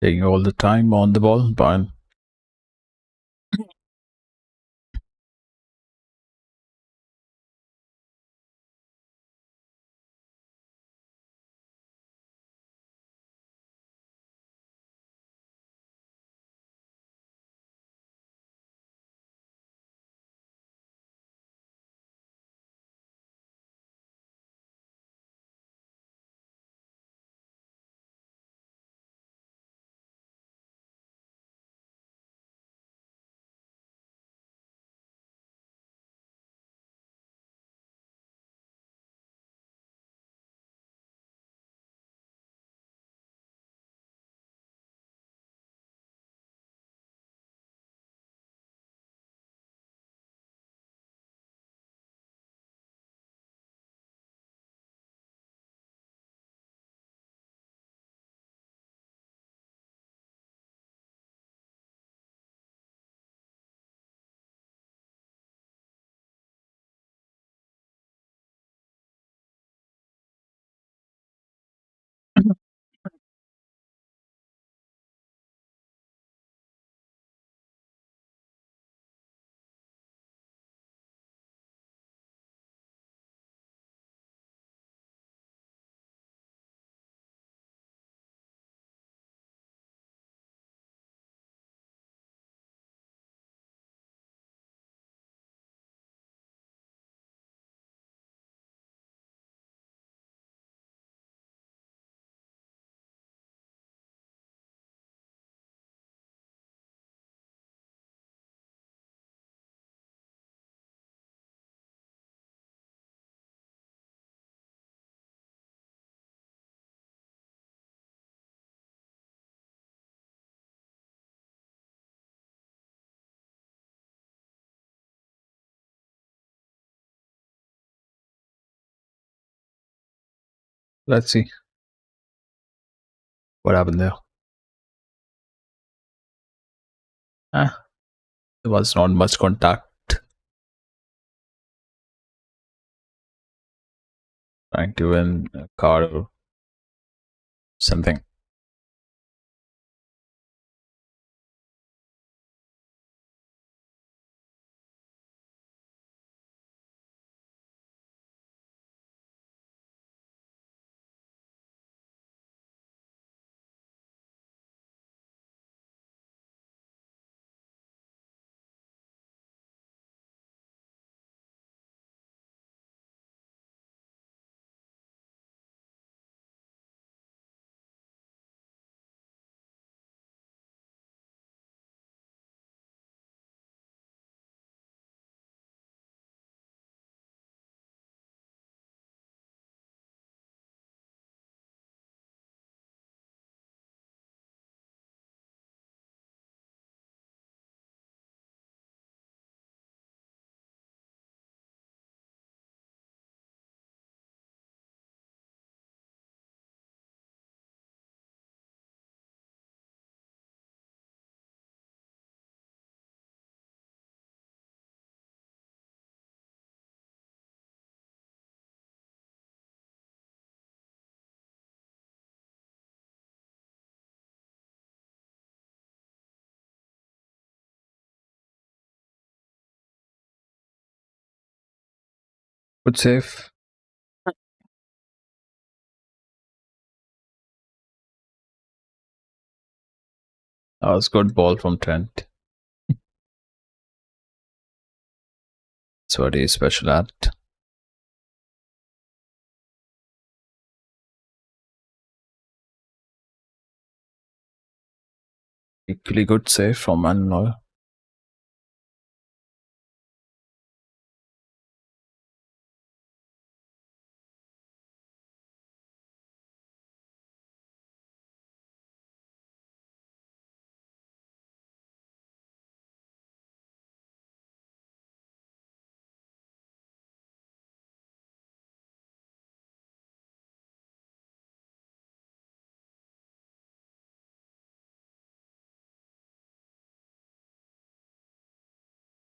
taking all the time on the ball. Bayern. Let's see what happened there. Ah, there was not much contact. Trying to win a card or something. Good save. That was good ball from Trent. That's what he's special at. Equally good save from Manloy.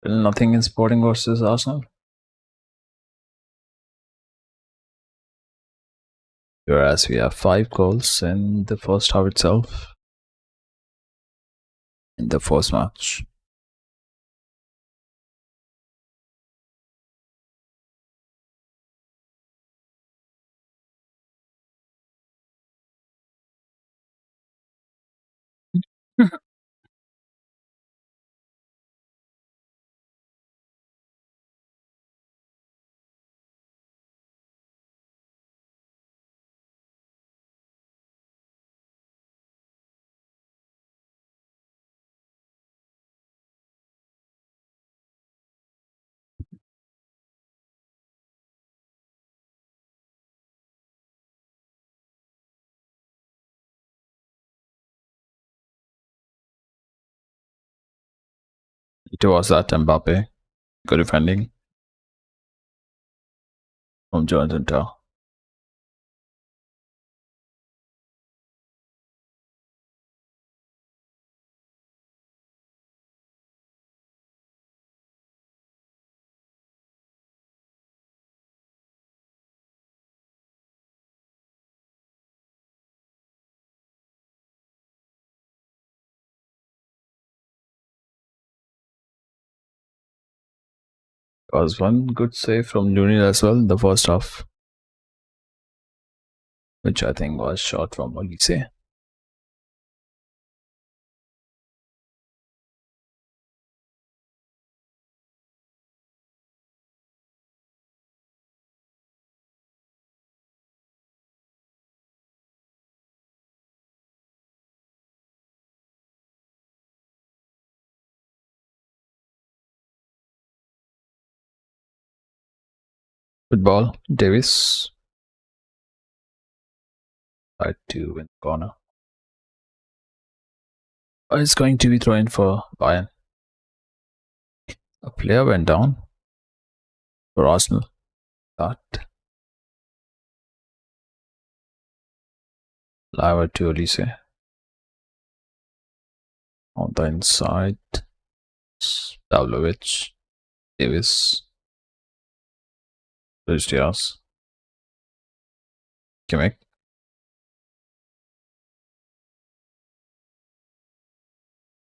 Nothing in Sporting versus Arsenal. Whereas we have 5 goals in the first half itself. In the first match. It was that Mbappe. Good defending from Jonathan Tah. There was one good save from Junior as well in the first half, which I think was shot from Olise. Good ball, Davis. Right to win the corner. It's going to be thrown for Bayern. A player went down for Arsenal. That Live to Elise. On the inside, Pavlovich, Davis, Luis Diaz, Kimmich,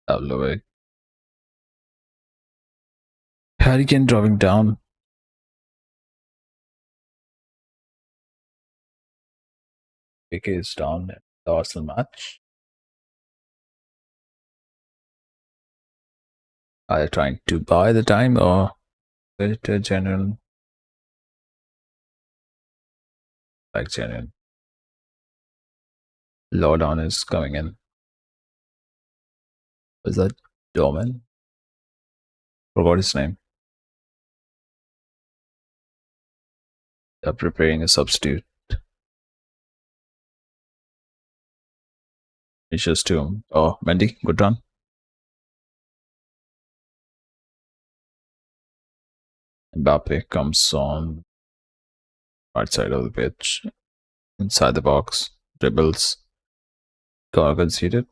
Pavlovich. Harry Kane driving down. AK is down in the Arsenal match. Are they trying to buy the time or is it a genuine? Like genuine. Lowdown is coming in. Is that Doman? Forgot his name. They're preparing a substitute. It's just to oh Mendy, good run. Mbappe comes on right side of the pitch, inside the box, dribbles, goal conceded.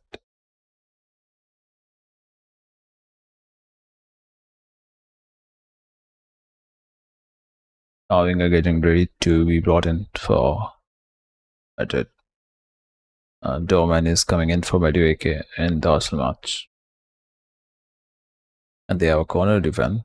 Now getting ready to be brought in for Madrid. Doman is coming in for Madrid in the Arsenal match. And they have a corner defense.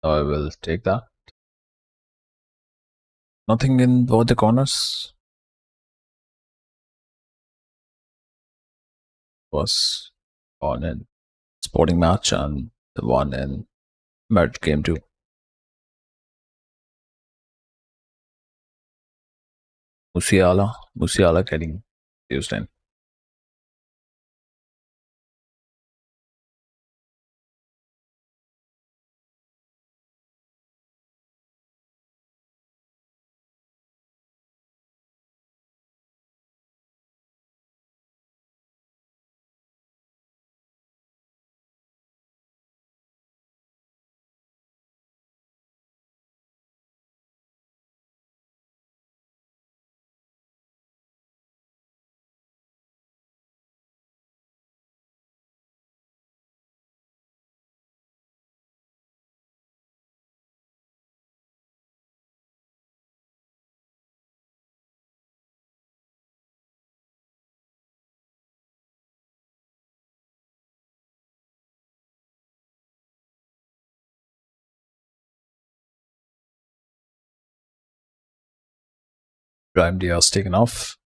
So I will take that. Nothing in both the corners. Was on in Sporting match and the one in Madrid game 2. Musiala getting used in. Brahim Diaz taken off.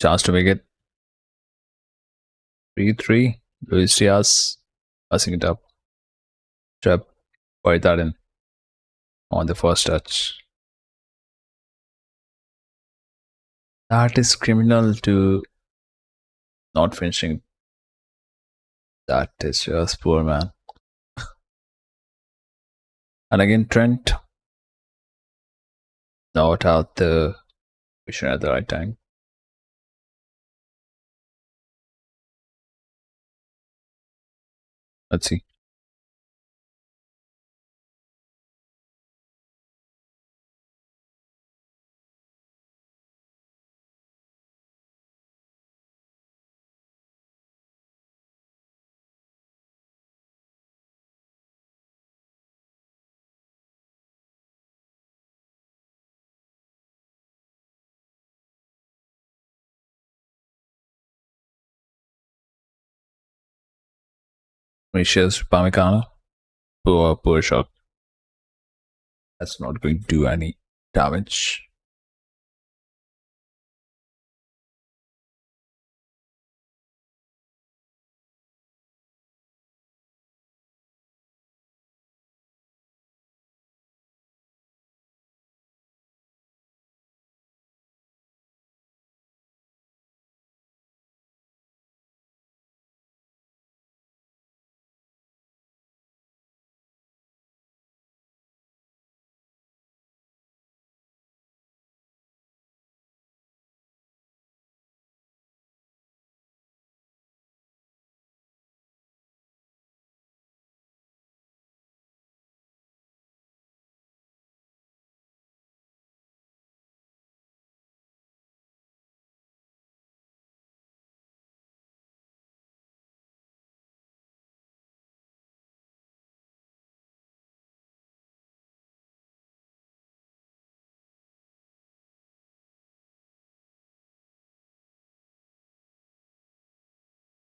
Chance to make it 3-3. Luis Diaz passing it up. Trap. Fight that in on the first touch. That is criminal to not finishing. That is just poor, man. And again, Trent not out the vision at the right time. Let's see. Mauritius Pamecano. Poor shot. That's not going to do any damage.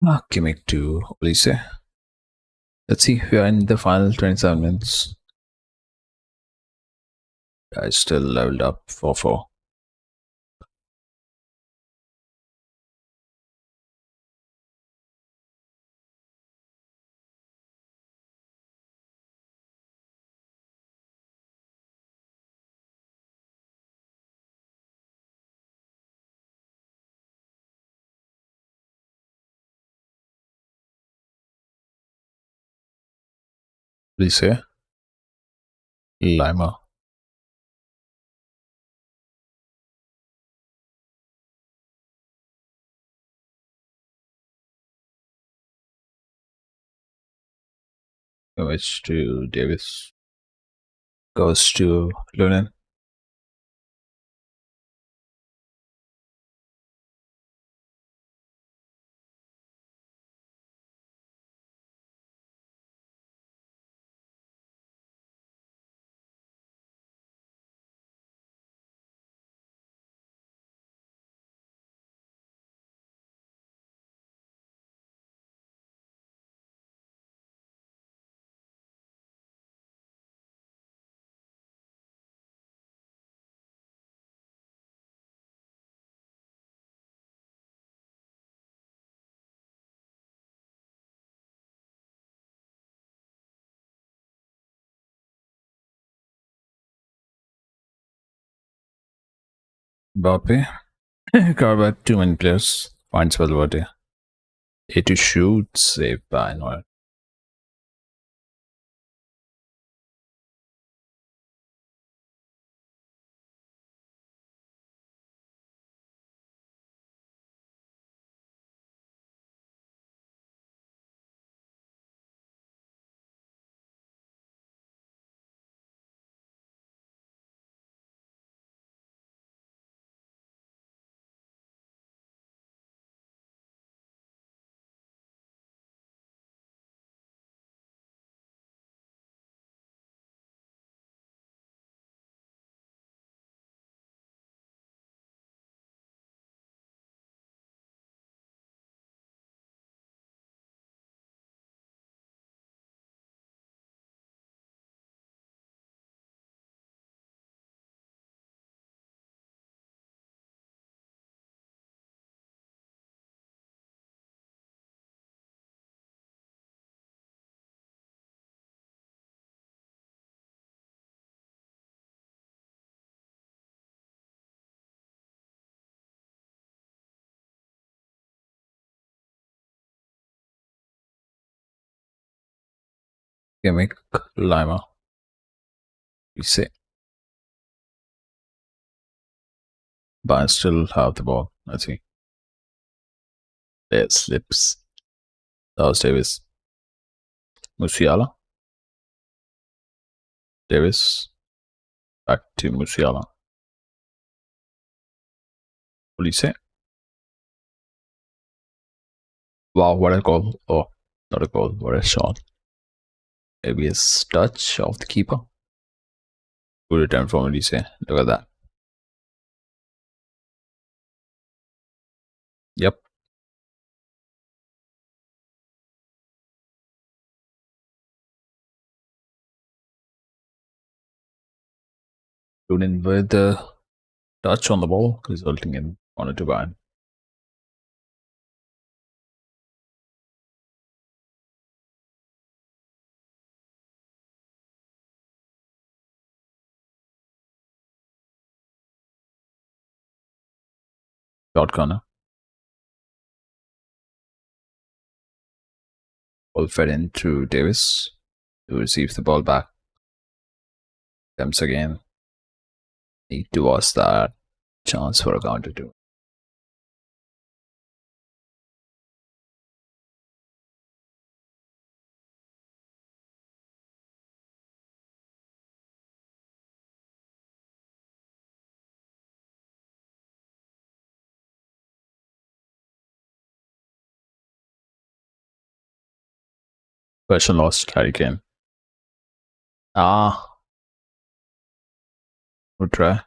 Kimmich to Olise. Let's see, we are in the final 27 minutes. Guys still leveled up 4-4. Olise. Lima. Kimmich to Davis. Goes to Lunin. Mbappe. Covered by too many players. Finds Valverde. A to shoot. Saved by Neuer. Kimmich. Lima. We say. Bayern still have the ball. Let's see. There slips. That was Davis. Musiala. Davis. Back to Musiala. Olise. Wow, what a goal. Oh, not a goal. What a shot. Maybe a touch of the keeper. Good return from Olise. Look at that. Yep. Lunin with the touch on the ball, resulting in corner to Bayern. Short corner. Ball fed in to Davis, who receives the ball back. Attempts again. Need to watch that chance for a counter too. Question lost. Harry Kane. Ah, good try.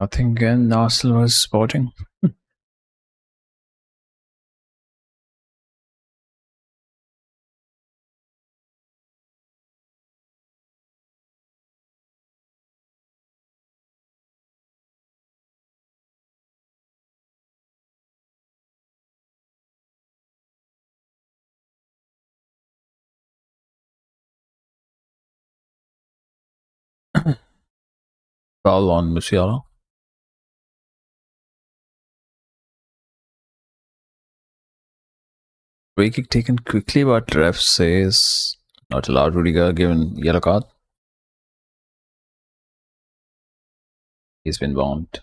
I think again Arsenal was Sporting. Foul on Musiala. Free kick taken quickly, but ref says not allowed. Rudiger given yellow card. He's been warned.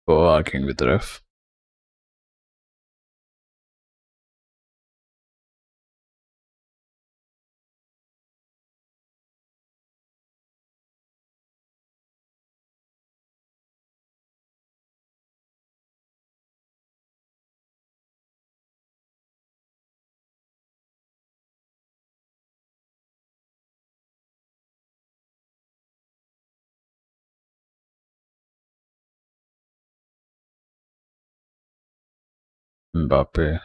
For arguing with the ref. Mbappe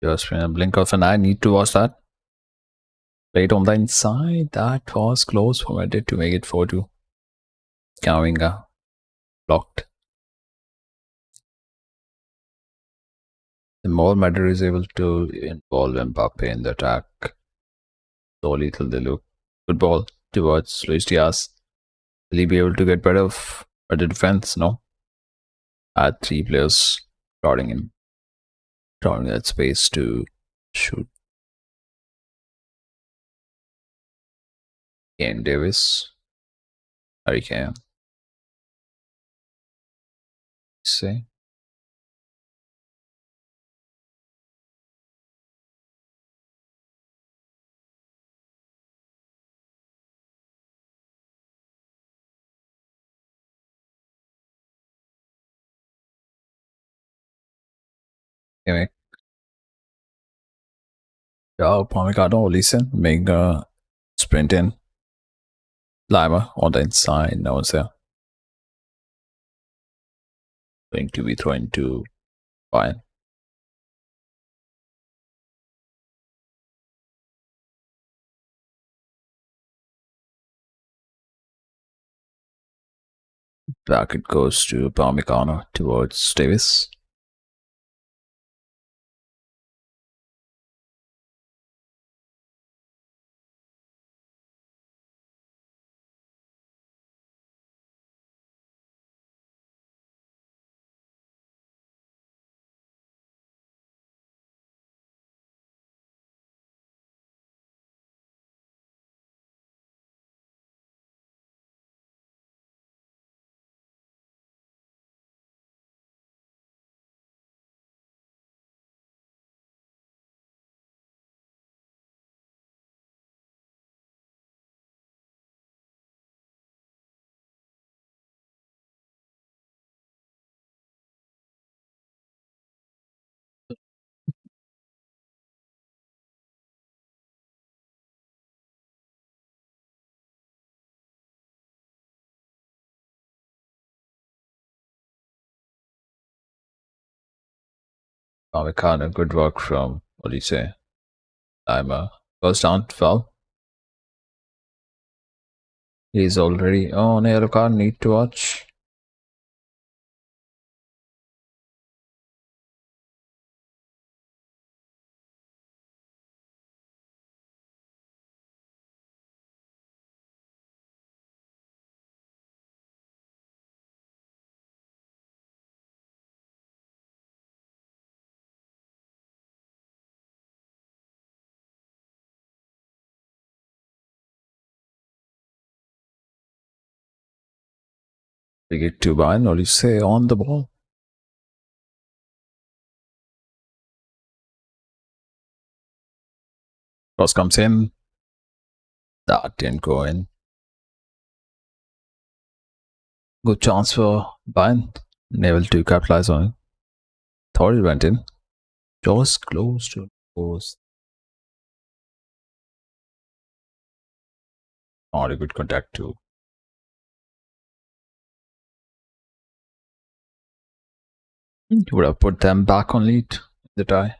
just in a blink of an eye. Need to watch that. Played on the inside. That was close for Madrid to make it 4-2. Camavinga blocked. The more Madrid is able to involve Mbappe in the attack, so lethal they look. Good ball towards Luis Diaz. Will he be able to get better of the defense? No. Had three players guarding him, crowding that space to shoot. Kane Davis. Harry Kane. See. Anyway. Ja, Upamecano, listen, make a sprint in. Lima on the inside, no one's there. Going to be thrown to Bayern. Back it goes to Upamecano towards Davis. Upamecano, good work from, what do you say? Lima. Goes down, foul. He's already on a yellow card, need to watch. We get to Bayern, or you say on the ball. Cross comes in. That didn't go in. Good chance for Bayern. Never to capitalize on it. Thought it went in. Just close to post. Not a good contact too. Would have put them back on lead in the tie.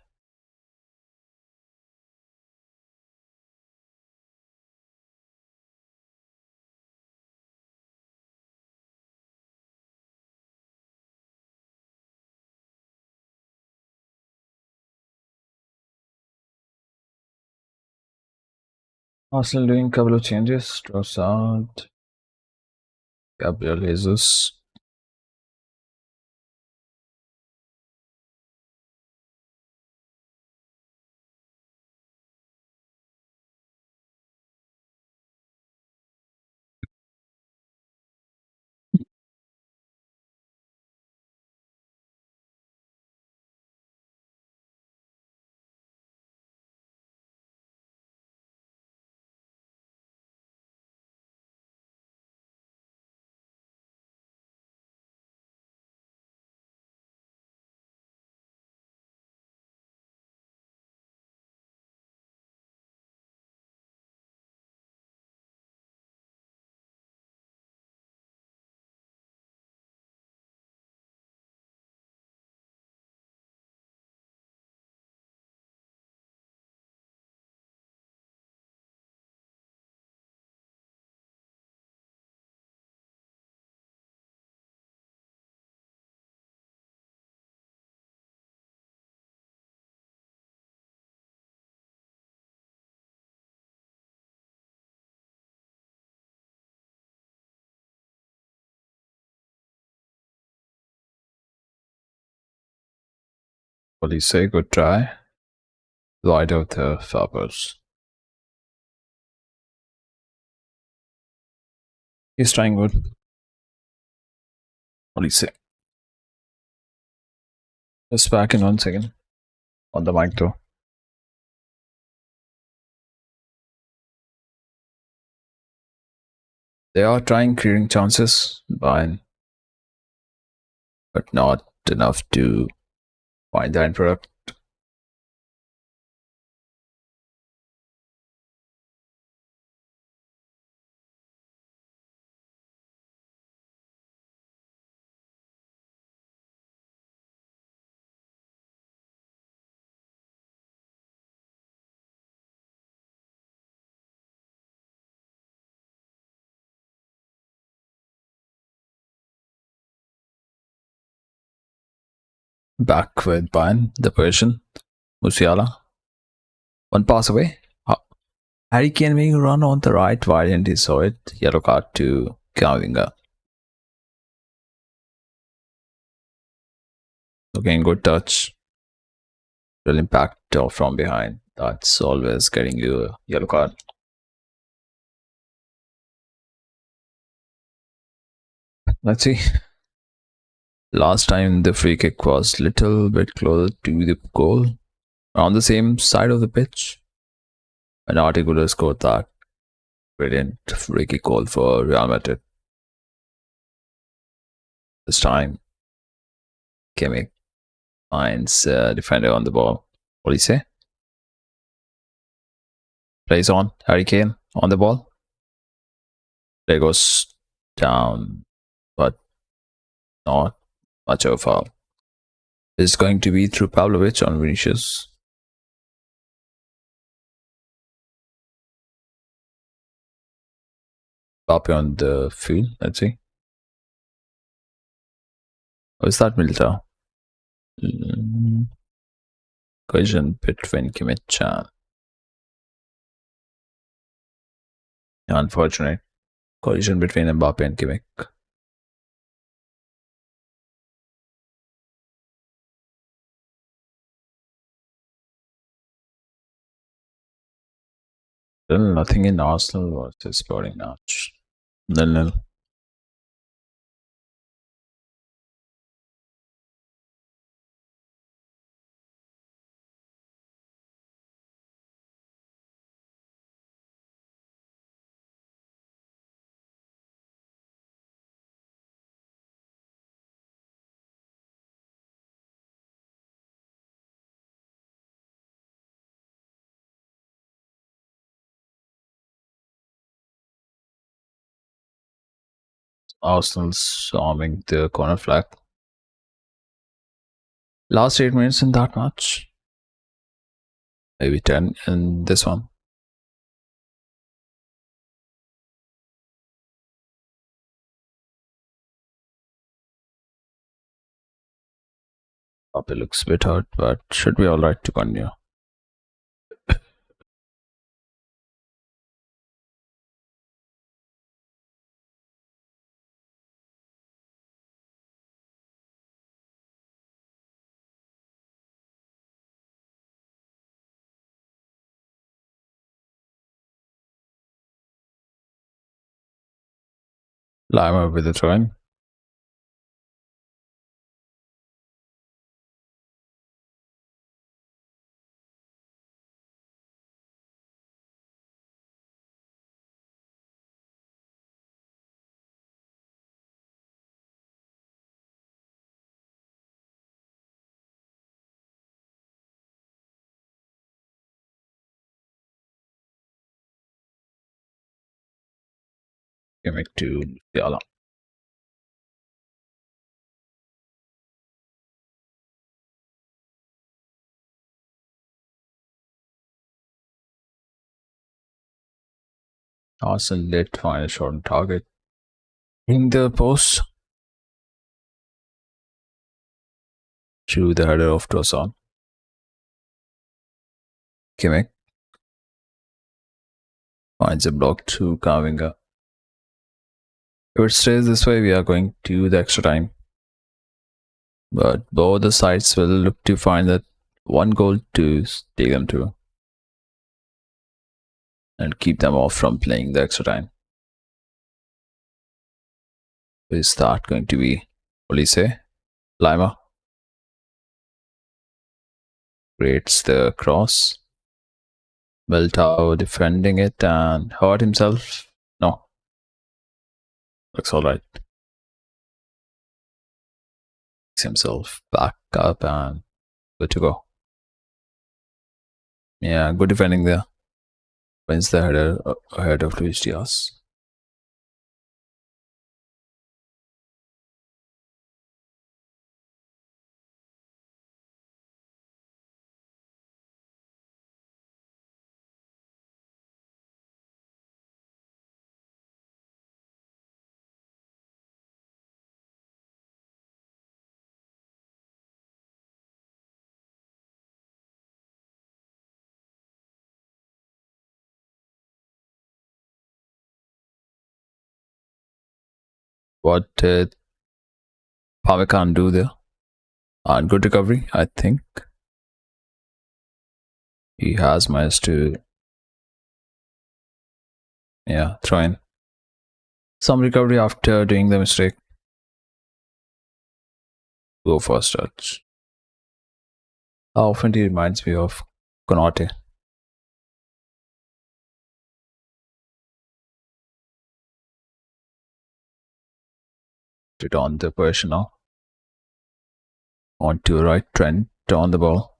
Arsenal doing a couple of changes. Trossard, Gabriel Jesus. What do you say? Good try. Wide of the Fabers. He's trying good. What do you say? Just back in 1 second. On the mic though. They are trying creating chances, but not enough to find the end product. Back with Bayern, the Persian, Musiala. One pass away. Harry Kane making a run on the right. Why didn't he saw it? Yellow card to Kamavinga. Again, good touch. Real impact from behind. That's always getting you a yellow card. Let's see. Last time the free kick was little bit closer to the goal. On the same side of the pitch. And Artie could have scored that. Brilliant free kick goal for Real Madrid. This time, Kimmich finds defender on the ball. What do you say? Plays on. Harry Kane on the ball. Play goes down, but not much of a foul. It's going to be through Pavlovic on Vinicius. Mbappe on the field. Let's see. Oh, is that Militao? Collision between Kimmich and unfortunate collision between Mbappe and Kimmich. Still nothing in Arsenal versus Sporting match. 0-0. Arsenal storming the corner flag. Last 8 minutes in that match. Maybe 10 in this one. Puppy looks a bit hurt, but should be alright to continue. Lima with the throw in. Gimmick to Watchalong. Arsenal did find a short on target. In the post. Through the header of Trossard. Kimmich finds a block to Kavinga. If it stays this way, we are going to the extra time. But both the sides will look to find that one goal to take them to and keep them off from playing the extra time. Is that going to be Olise? Lima creates the cross. Militao defending it and hurt himself. No. Looks alright. Picks himself back up and good to go. Yeah, good defending there. Wins the header ahead of Luis Diaz. What did Pamecano do there? And good recovery, I think. He has managed to, throw in some recovery after doing the mistake. Go first touch. How often he reminds me of Konate. It on the position now. On to right, Trent on the ball.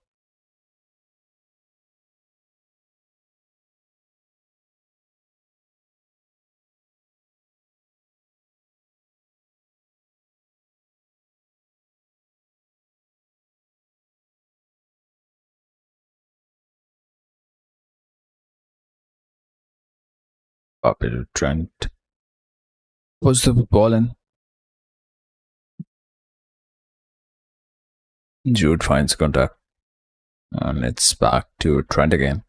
Up to Trent. Puts the ball in. Jude finds contact. And it's back to Trent again.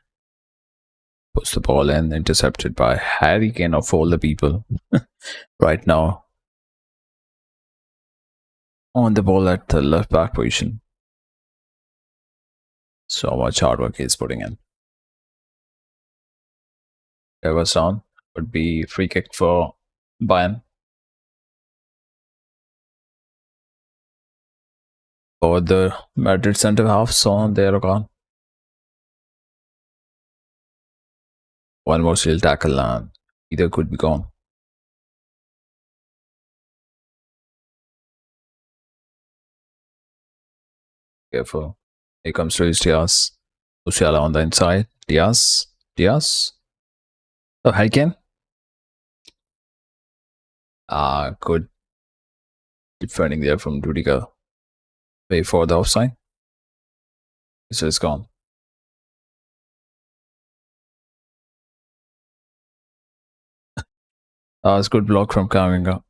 Puts the ball in, intercepted by Harry Kane of all the people. Right now. On the ball at the left back position. So much hard work he's putting in. Whoever's down would be free kick for Bayern. For the Madrid centre halves on their gone. One more shield tackle and either could be gone. Careful. Here comes Luis Diaz. UCL on the inside. Diaz. Oh, Harry Kane. Good defending there from Rudiger. Wait for the offside. So it's gone. It's good block from Kavinga.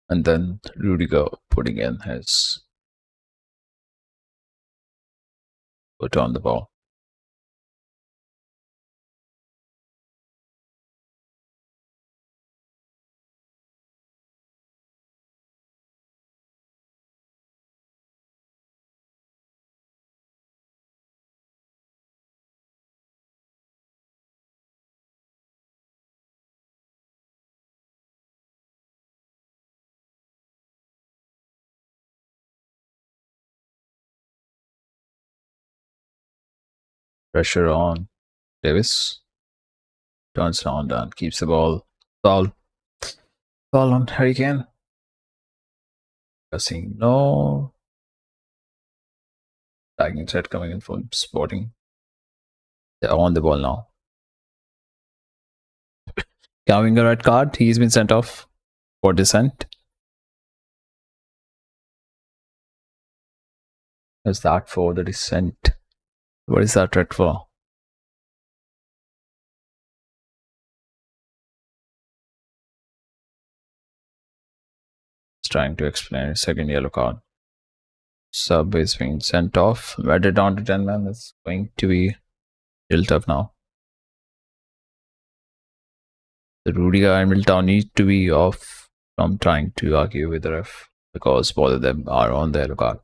And then Rudiger putting in his foot on the ball. Pressure on Davis. Turns around and keeps the ball. Foul. Foul on Harry Kane. Seeing no tagging threat coming in from Sporting. They're on the ball now. Giving a red card. He's been sent off for dissent. Is that for the dissent? What is that red for? It's trying to explain. Second yellow card. Sub is being sent off. Madrid down to 10 men. It's going to be real tough now. The Rudiger and Militao need to be off from trying to argue with the ref because both of them are on the yellow card.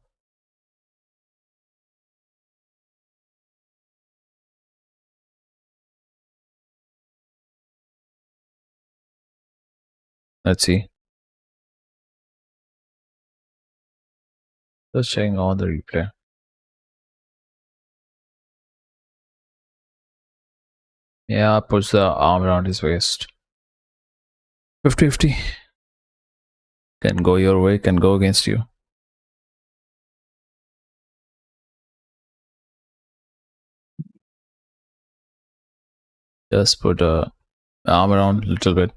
Let's see. Just checking on the replay. Yeah, puts the arm around his waist. 50-50. Can go your way, can go against you. Just put a arm around a little bit.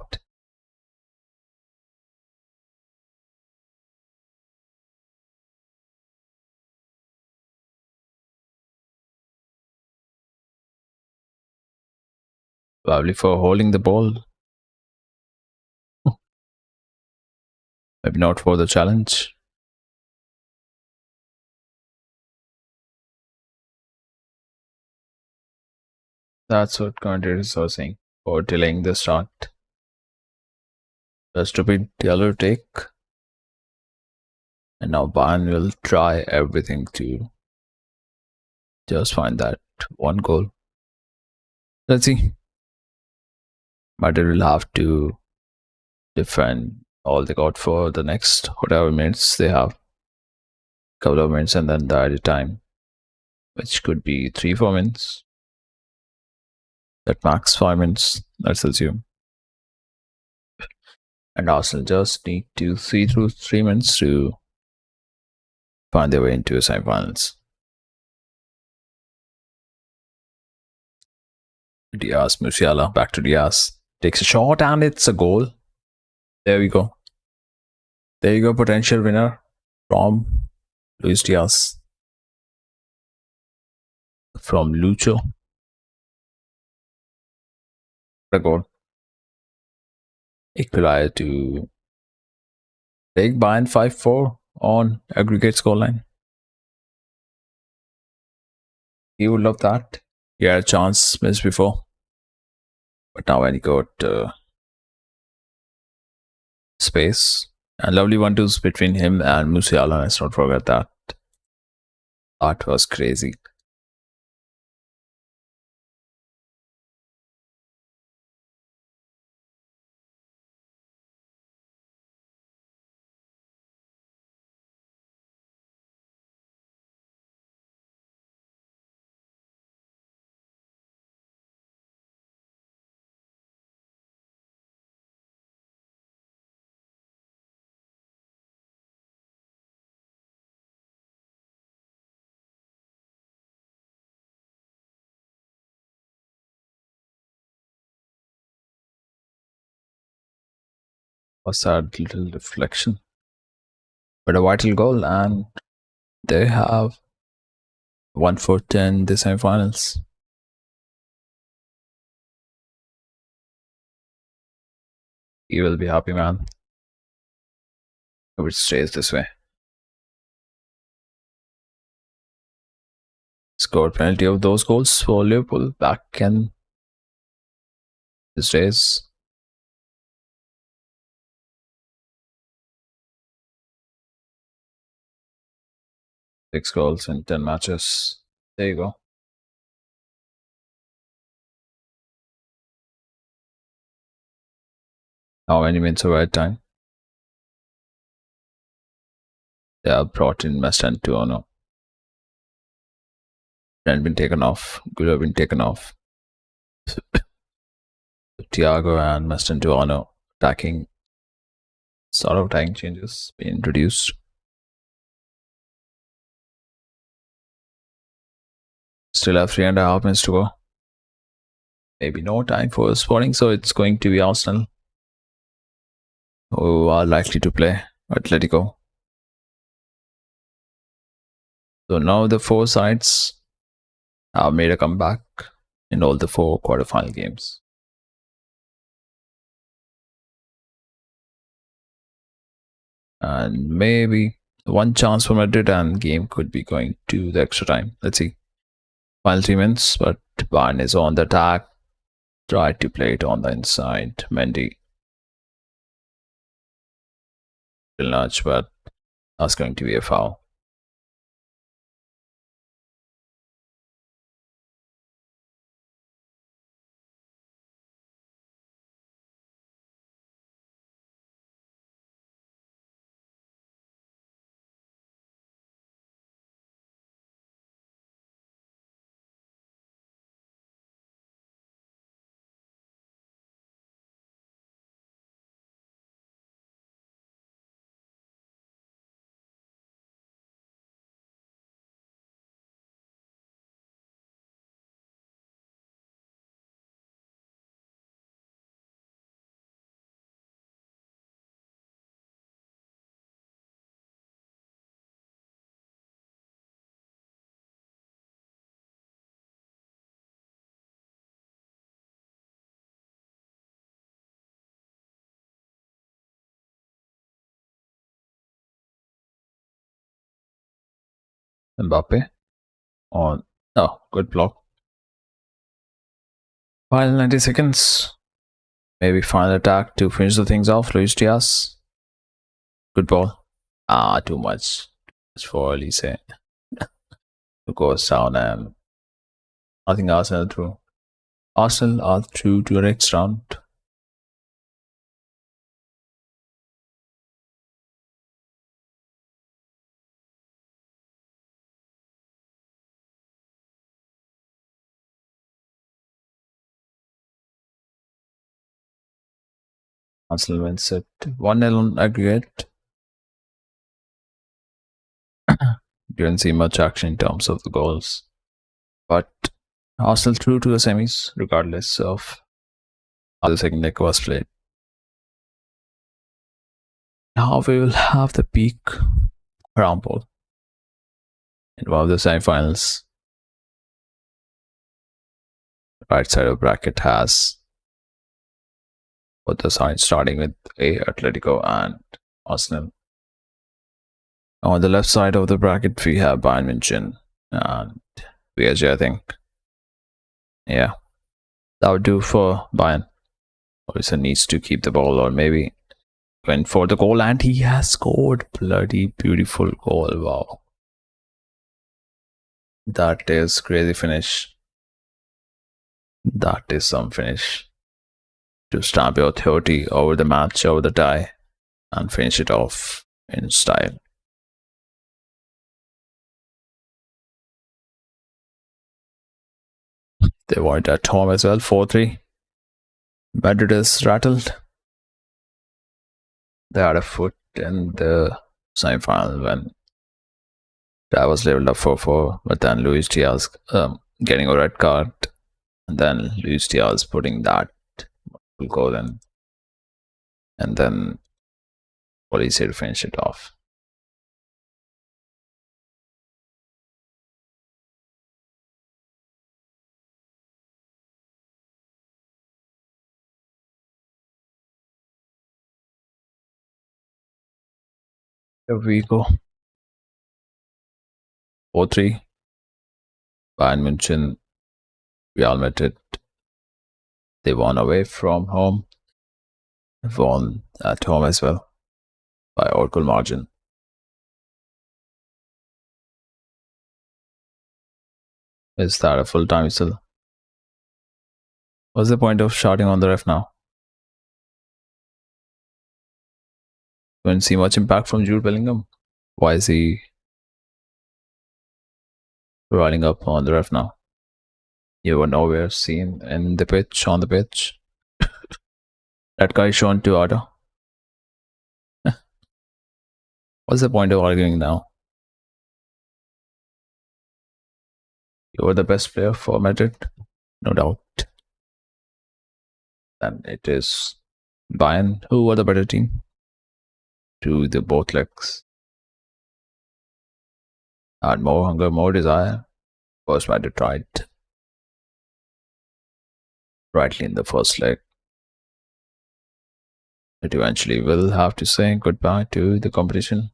Probably for holding the ball. Maybe not for the challenge. That's what commentators are saying for delaying the start. A stupid yellow take. And now Bayern will try everything to just find that one goal. Let's see. Madrid will have to defend all they got for the next whatever minutes they have. Couple of minutes and then the added time, which could be 3-4 minutes. At max 5 minutes, let's assume. And Arsenal just need to see through 3 minutes to find their way into semifinals. Diaz, Musiala, back to Diaz. Takes a shot and it's a goal. There we go. There you go, potential winner from Luis Diaz. From Lucho. What a goal. Equalizer to take Bayern 5-4 on aggregate scoreline. He would love that. He had a chance missed before. But now when he got space. And lovely 1-2s between him and Musiala. Let's not forget that. That was crazy. Was that little reflection? But a vital goal, and they have 1 foot in the semifinals. He will be happy, man, if it stays this way. Scored plenty of those goals for Liverpool back in his days. Six goals in 10 matches. There you go. How many minutes of red time? They have brought in Meston to honor. Trent been taken off. Good have been taken off. Thiago and Meston to honor attacking changes being introduced. Still have 3.5 minutes to go. Maybe no time for Sporting, so it's going to be Arsenal who are likely to play Atletico. So now the four sides have made a comeback in all the 4 quarterfinal games. And maybe one chance for Madrid and game could be going to the extra time. Let's see. Final 3 minutes, but Bayern is on the attack. Tried to play it on the inside. Mendy. Still nudge, but that's going to be a foul. Mbappe on. Oh, good block. Final 90 seconds. Maybe final attack to finish the things off. Luis Diaz. Good ball. Too much. It's for Elise. Who goes down, and I think Arsenal through. Arsenal are through to the next round. Arsenal wins it 1-0 on aggregate. Didn't see much action in terms of the goals, but Arsenal through to the semis regardless of how the second leg was played. Now we will have the peak round ball in one of the semifinals. Right side of bracket has both the sides starting with Atletico and Arsenal. On the left side of the bracket, we have Bayern Munich and PSG, I think. Yeah, that would do for Bayern. Obviously needs to keep the ball, or maybe went for the goal, and he has scored. Bloody beautiful goal. Wow. That is crazy finish. That is some finish. To stamp your authority over the match, over the tie, and finish it off in style. They won it at home as well, 4-3. Madrid is rattled. They had a foot in the semi-final when that was leveled up 4-4, but then Luis Diaz getting a red card, and then Luis Diaz putting that goal in, and then Well, easier to finish it off. Here we go. 4-3. Bayern Munich, Real Madrid. They won away from home. Won at home as well by a goal margin. Is that a full time whistle? What's the point of shouting on the ref now? Don't see much impact from Jude Bellingham. Why is he riding up on the ref now? You were nowhere seen in the pitch, on the pitch. That guy shown to Ada. What's the point of arguing now? You were the best player for Madrid, no doubt. And it is Bayern who were the better team to the both legs. Had more hunger, more desire. First Madrid tried rightly in the first leg. It eventually will have to say goodbye to the competition.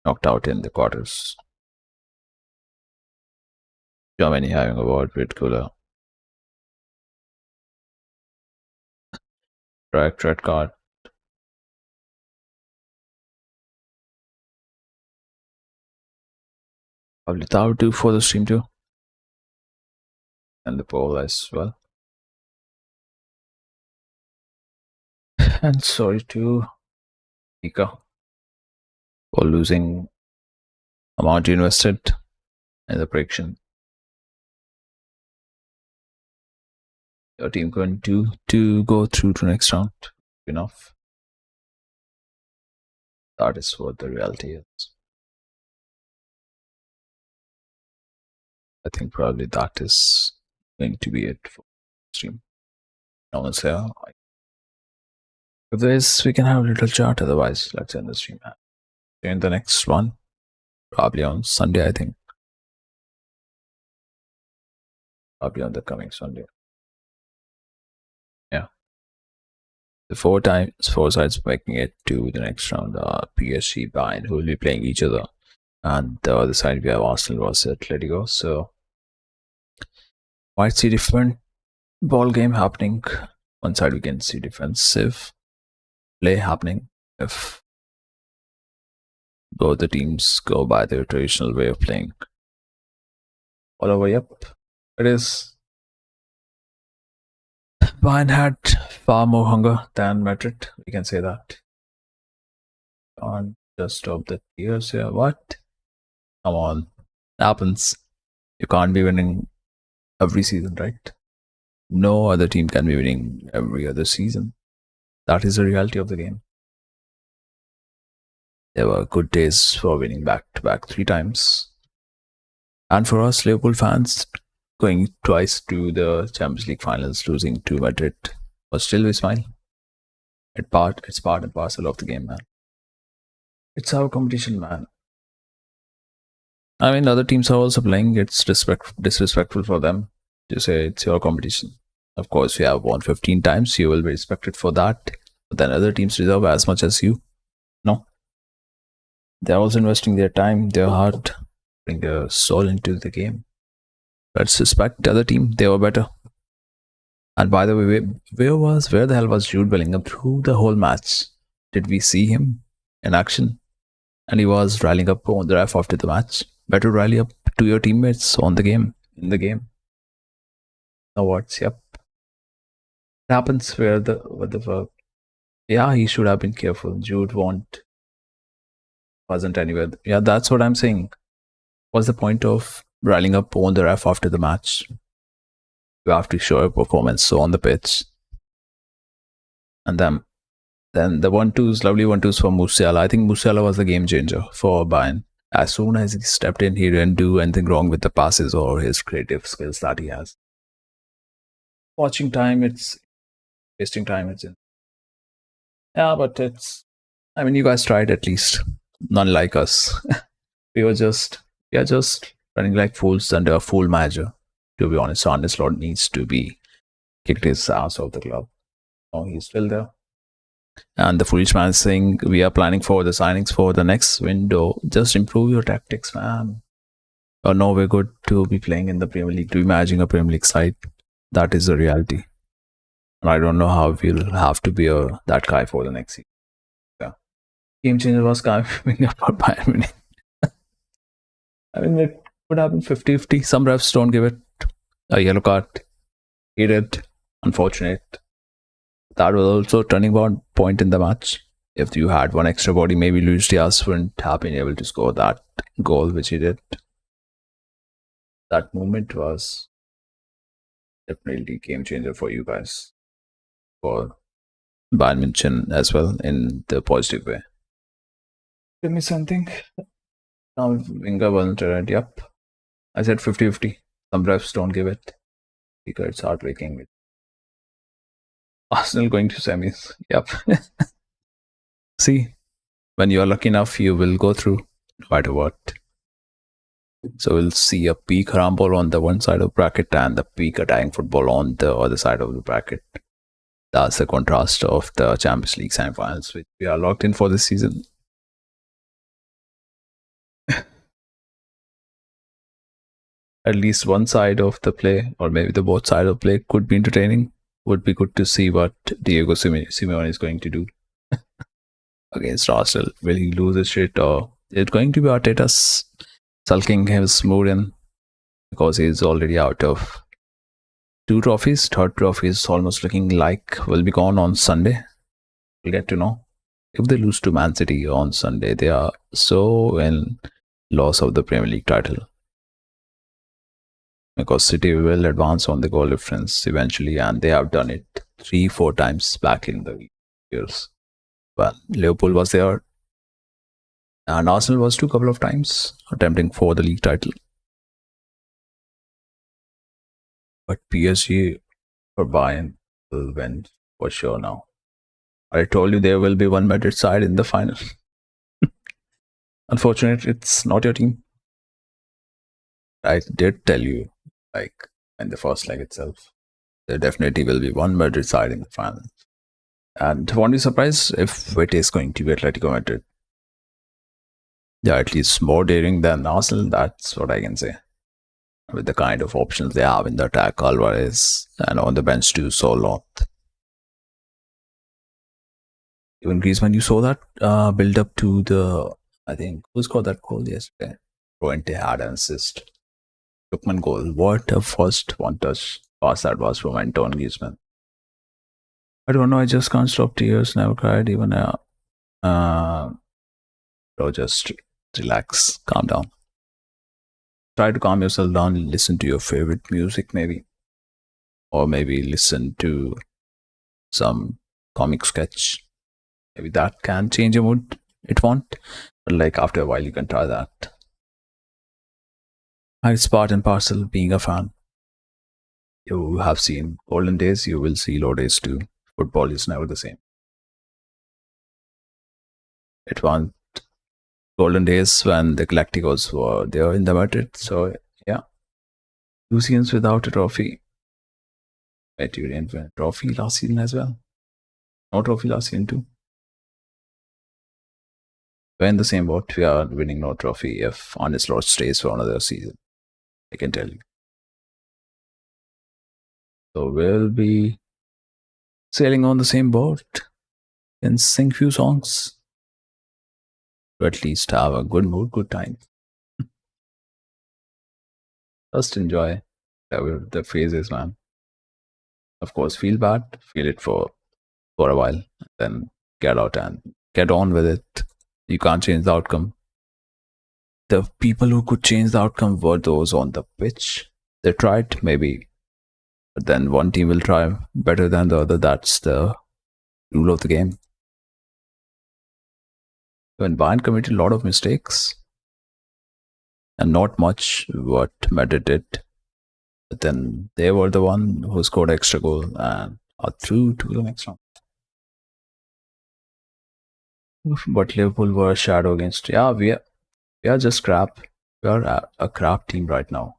Knocked out in the quarters. Germany having a word with Cooler. Direct red card. Probably that would do for the stream too. And the poll as well. And sorry to Mika for losing amount you invested in the prediction. Your team going to go through to next round. Enough. That is what the reality is. I think probably that is going to be it for the stream. No one's there. If there is, we can have a little chat. Otherwise, let's end the stream. In the next one, probably on Sunday, I think. Probably on the coming Sunday. Yeah. The four sides making it to the next round are PSG, Bayern, who will be playing each other. And the other side, we have Arsenal versus Atletico. So, might see different ball game happening. One side, we can see defensive play happening if both the teams go by their traditional way of playing. All over, yep, it is. Bayern had far more hunger than Madrid, we can say that. Can't just stop the tears here. What? Come on. It happens. You can't be winning every season, right? No other team can be winning every other season. That is the reality of the game. There were good days for winning back-to-back 3 times. And for us Liverpool fans, going twice to the Champions League finals, losing to Madrid, but still we smile. It's part and parcel of the game, man. It's our competition, man. I mean, other teams are also playing. It's disrespectful for them to say it's your competition. Of course, you have won 15 times. You will be respected for that. But then other teams deserve as much as you. No. They're also investing their time, their heart, putting their soul into the game. Let's respect the other team. They were better. And by the way, where the hell was Jude Bellingham through the whole match? Did we see him in action? And he was rallying up on the ref after the match. Better rally up to your teammates in the game. No words, yep. It happens what the fuck. Yeah, he should have been careful. Jude wasn't anywhere. Yeah, that's what I'm saying. What's the point of rallying up on the ref after the match? You have to show a performance on the pitch. And then the lovely 1-2s for Musiala. I think Musiala was the game changer for Bayern. As soon as he stepped in, he didn't do anything wrong with the passes or his creative skills that he has. Watching time, it's wasting time. It's in. Yeah, but it's I mean, you guys tried at least. None like us. We are just running like fools under a fool manager. To be honest, Arne Slot needs to be kicked his ass off the club. Oh, he's still there. And the foolish man is saying, we are planning for the signings for the next window. Just improve your tactics, man. Or no, we're good to be playing in the Premier League, to be managing a Premier League side. That is the reality. And I don't know how we'll have to be that guy for the next season. Yeah. Game changer was coming up for Bayern Munich. I mean, it would happen 50-50. Some refs don't give it a yellow card. He did. Unfortunate. That was also a turning point in the match. If you had one extra body, maybe Luis Diaz wouldn't have been able to score that goal, which he did. That moment was definitely game changer for you guys. For Bayern Munich as well, in the positive way. Give me something. Now, Wenger wasn't around. Yep. I said 50-50. Some refs don't give it. Because it's heartbreaking. Arsenal going to semis. Yep. See, when you're lucky enough, you will go through no matter what. So we'll see a peak rumble on the one side of the bracket and the peak attacking football on the other side of the bracket. That's the contrast of the Champions League semi-finals, which we are locked in for this season. At least one side of the play, or maybe the both sides of play, could be entertaining. Would be good to see what Diego Simeone is going to do against Arsenal. Will he lose his shit, or is it going to be Arteta's sulking his mood in, because he's already out of 2 trophies. Third trophy is almost looking like will be gone on Sunday. We'll get to know. If they lose to Man City on Sunday, they are so in loss of the Premier League title. Because City will advance on the goal difference eventually, and they have done it 3-4 times back in the years. Well, Liverpool was there, and Arsenal was too, couple of times attempting for the league title. But PSG or Bayern will win for sure now. I told you there will be one Madrid side in the final. Unfortunately, it's not your team. I did tell you, like in the first leg itself, there definitely will be one Madrid side in the final. And won't be surprised if it is going to be Atletico Madrid. Yeah, at least more daring than Arsenal, that's what I can say. With the kind of options they have in the attack, Alvarez, and on the bench too, Solot. Even Griezmann, you saw that build up to the, I think, who scored that goal yesterday? Roente had an assist. Lookman goal. What a first one-touch pass that was from Antoine Griezmann. I don't know, I just can't stop tears, never cried, even bro, just relax, calm down. Try to calm yourself down, listen to your favorite music maybe. Or maybe listen to some comic sketch. Maybe that can change your mood. It won't. But like after a while you can try that. It's part and parcel being a fan. You have seen golden days, you will see low days too. Football is never the same. It was golden days when the Galacticos were there in the Madrid. So yeah, 2 seasons without a trophy. But you didn't win a trophy last season as well. No trophy last season too. We're in the same boat. We are winning no trophy if Arne Slot stays for another season. I can tell you. So we'll be sailing on the same boat and sing few songs to at least have a good mood, good time. Just enjoy the phases, man. Of course, feel bad, feel it for a while, then get out and get on with it. You can't change the outcome. The people who could change the outcome were those on the pitch. They tried, maybe, but then one team will try better than the other. That's the rule of the game. When Bayern committed a lot of mistakes, and not much what Madrid did, but then they were the one who scored extra goal and are through to the next round. But Liverpool were a shadow against. Yeah, we are just crap. We are a crap team right now.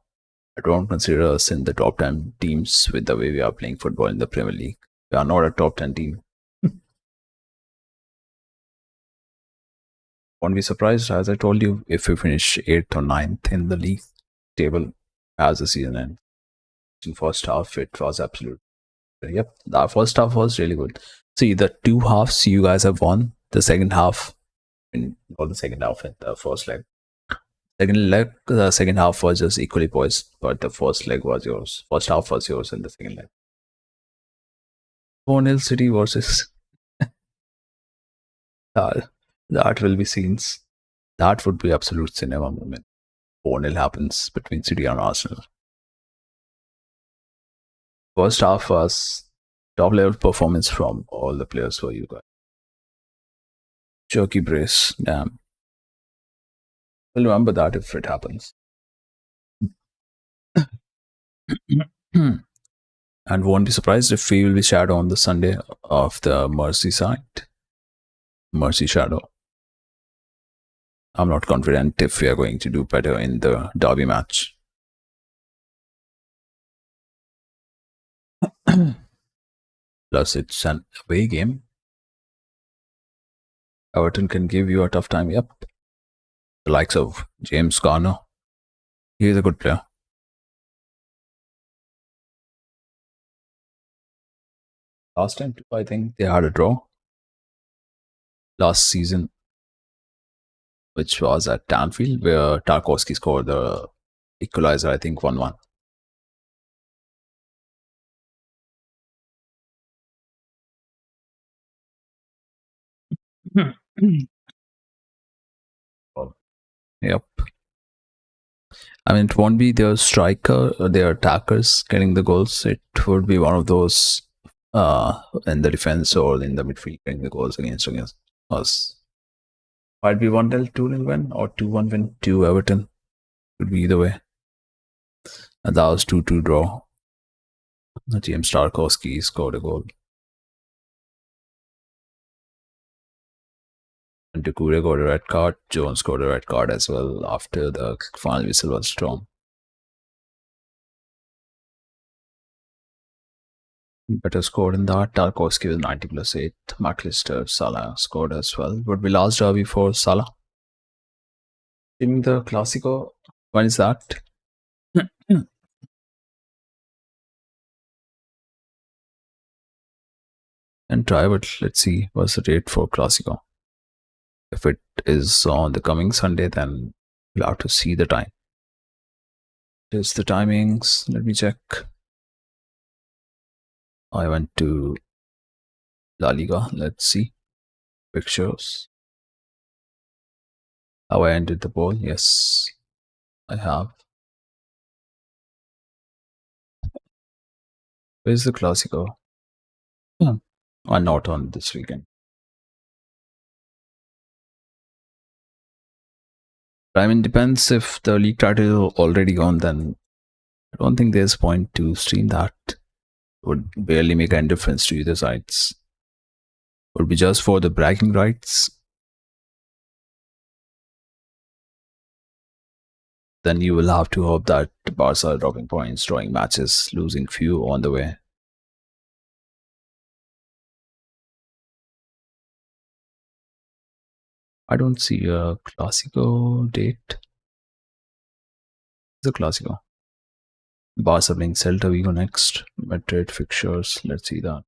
I don't consider us in the top 10 teams with the way we are playing football in the Premier League. We are not a top 10 team. Won't be surprised, as I told you, if we finish 8th or ninth in the league table as the season ends. In first half, it was absolute. Yep, the first half was really good. See, the two halves you guys have won. The second half, or the second half and the first leg. Second leg, the second half was just equally poised, but the first leg was yours. First half was yours, and the second leg. 4-0 City versus that will be scenes. That would be absolute cinema moment. 4-0 happens between City and Arsenal. First half was top level performance from all the players for you guys. Jerky brace, damn. We'll remember that if it happens. And won't be surprised if we will be shadow on the Sunday of the Merseyside. Mercy shadow. I'm not confident if we are going to do better in the derby match. Plus, it's an away game. Everton can give you a tough time. Yep. The likes of James Garner. He's a good player. Last time, too, I think they had a draw. Last season, which was at Anfield, where Tarkowski scored the equalizer, I think 1-1. Yep. I mean, it won't be their striker or their attackers getting the goals. It would be one of those in the defense or in the midfield getting the goals against us. Might be 1-0, 2-0 win or 2-1 win to Everton. Could be either way. And that was 2-2 draw. James Tarkowski scored a goal. And Doucouré got a red card. Jones got a red card as well after the final whistle was drawn. Better score than that. Tarkowski with 90 plus 8. McAllister, Salah scored as well. Would be last derby for Salah. In the Clasico, when is that? And try, but let's see what's the date for Clasico. If it is on the coming Sunday, then we'll have to see the time. Here's the timings. Let me check. I went to La Liga. Let's see. Pictures. Have I ended the poll? Yes, I have. Where's the Clasico? Or not on this weekend. I mean, depends if the league title is already gone, then I don't think there's point to stream that. It would barely make any difference to either sides. It would be just for the bragging rights. Then you will have to hope that Barca are dropping points, drawing matches, losing few on the way. I don't see a Clasico date. It's a Clasico. Barca playing Celta Vigo next. Madrid fixtures. Let's see that.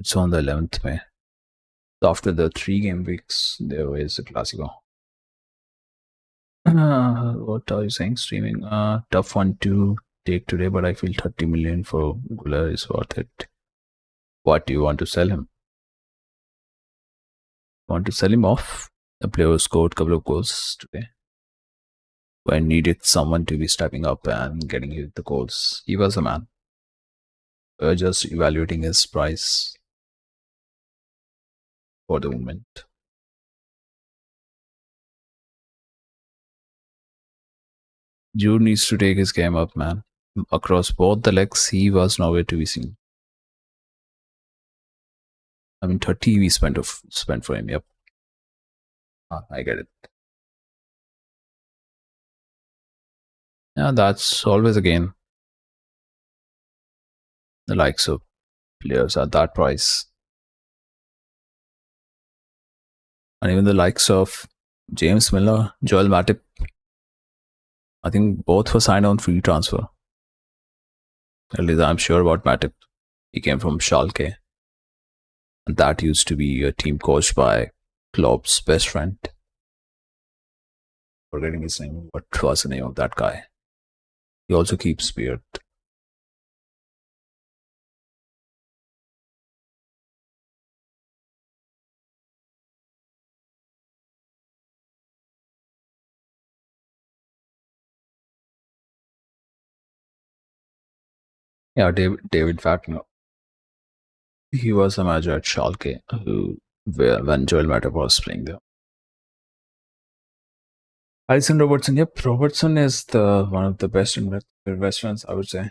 It's on the 11th May. So after the 3-game weeks, there is a Clasico. What are you saying? Streaming? Tough one to take today, but I feel 30 million for Guler is worth it. What do you want to sell him? Want to sell him off? The player who scored a couple of goals today. When needed someone to be stepping up and getting you the goals. He was a man. We're just evaluating his price for the moment. Jude needs to take his game up, man. Across both the legs, he was nowhere to be seen. I mean, 30 we spent for him. Yep. I get it. Yeah, that's always a gain. The likes of players at that price. And even the likes of James Miller, Joel Matip, I think both were signed on free transfer. At least I'm sure about Matip. He came from Schalke. And that used to be a team coached by Klopp's best friend. Forgetting his name. What was the name of that guy? He also keeps beard. Yeah, David Wagner. He was a manager at Schalke when Joel Matip was playing there. Alison Robertson. Yep, Robertson is the one of the best investments, I would say.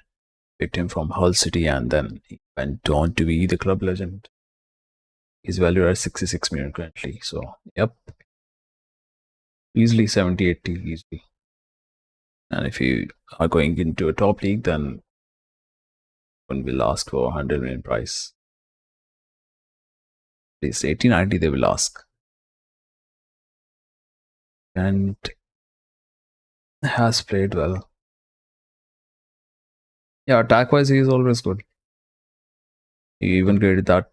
Picked him from Hull City and then he went on to be the club legend. He's valued at 66 million currently. So, yep. Easily 70, 80, easily. And if you are going into a top league, then one will ask for 100 million price. At least 80, 90 they will ask. And has played well. Yeah, attack wise, he is always good. He even created that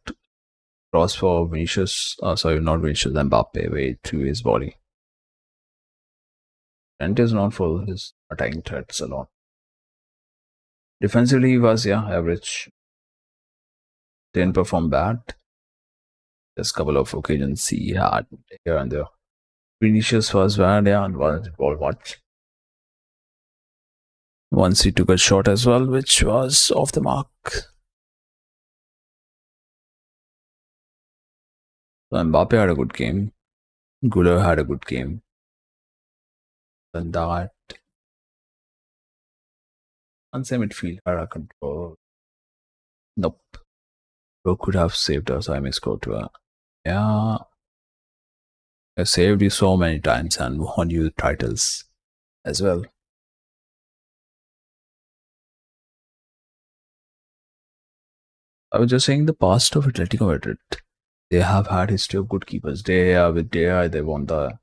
cross for Vinicius, sorry, not Vinicius, Mbappe, way through his body. Trent is known for his attacking threats a lot. Defensively, he was, average. Didn't perform bad. Just a couple of occasions he had here and there. Vinicius was bad, and wasn't involved much. Once he took a shot as well, which was off the mark. So Mbappe had a good game. Guler had a good game. And that Ansem midfield had a control. Nope. Bro could have saved us. I missed to yeah. I saved you so many times and won you titles as well. I was just saying the past of Atletico Madrid. They have had history of good keepers. With Dea, they won the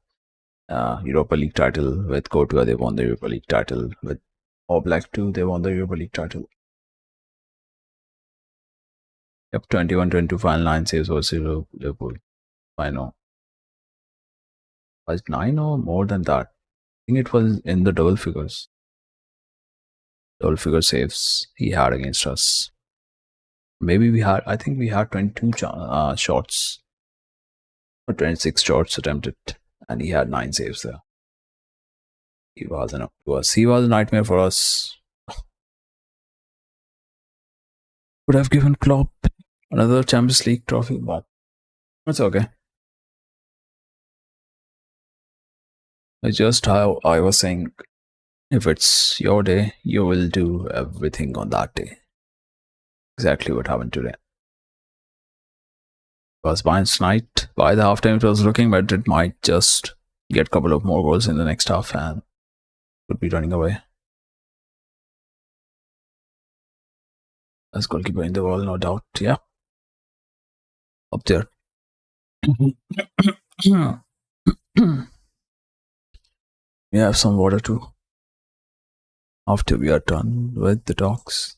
Europa League title. With Courtois, they won the Europa League title. With Oblak too, they won the Europa League title. Yep, 21-22 final 9 saves versus Liverpool. I know. Was it 9 or more than that? I think it was in the double figures. Double figure saves he had against us. Maybe I think we had 22 shots. Or 26 shots attempted. And he had 9 saves there. He was a nightmare for us. Would have given Klopp another Champions League trophy, but it's okay. It's just how I was saying, if it's your day, you will do everything on that day. Exactly what happened today. It was Bayern's night. By the halftime, it was looking Madrid might just get a couple of more goals in the next half and would be running away. As goalkeeper in the world, no doubt. Yeah. Up there. We have some water too. After we are done with the talks.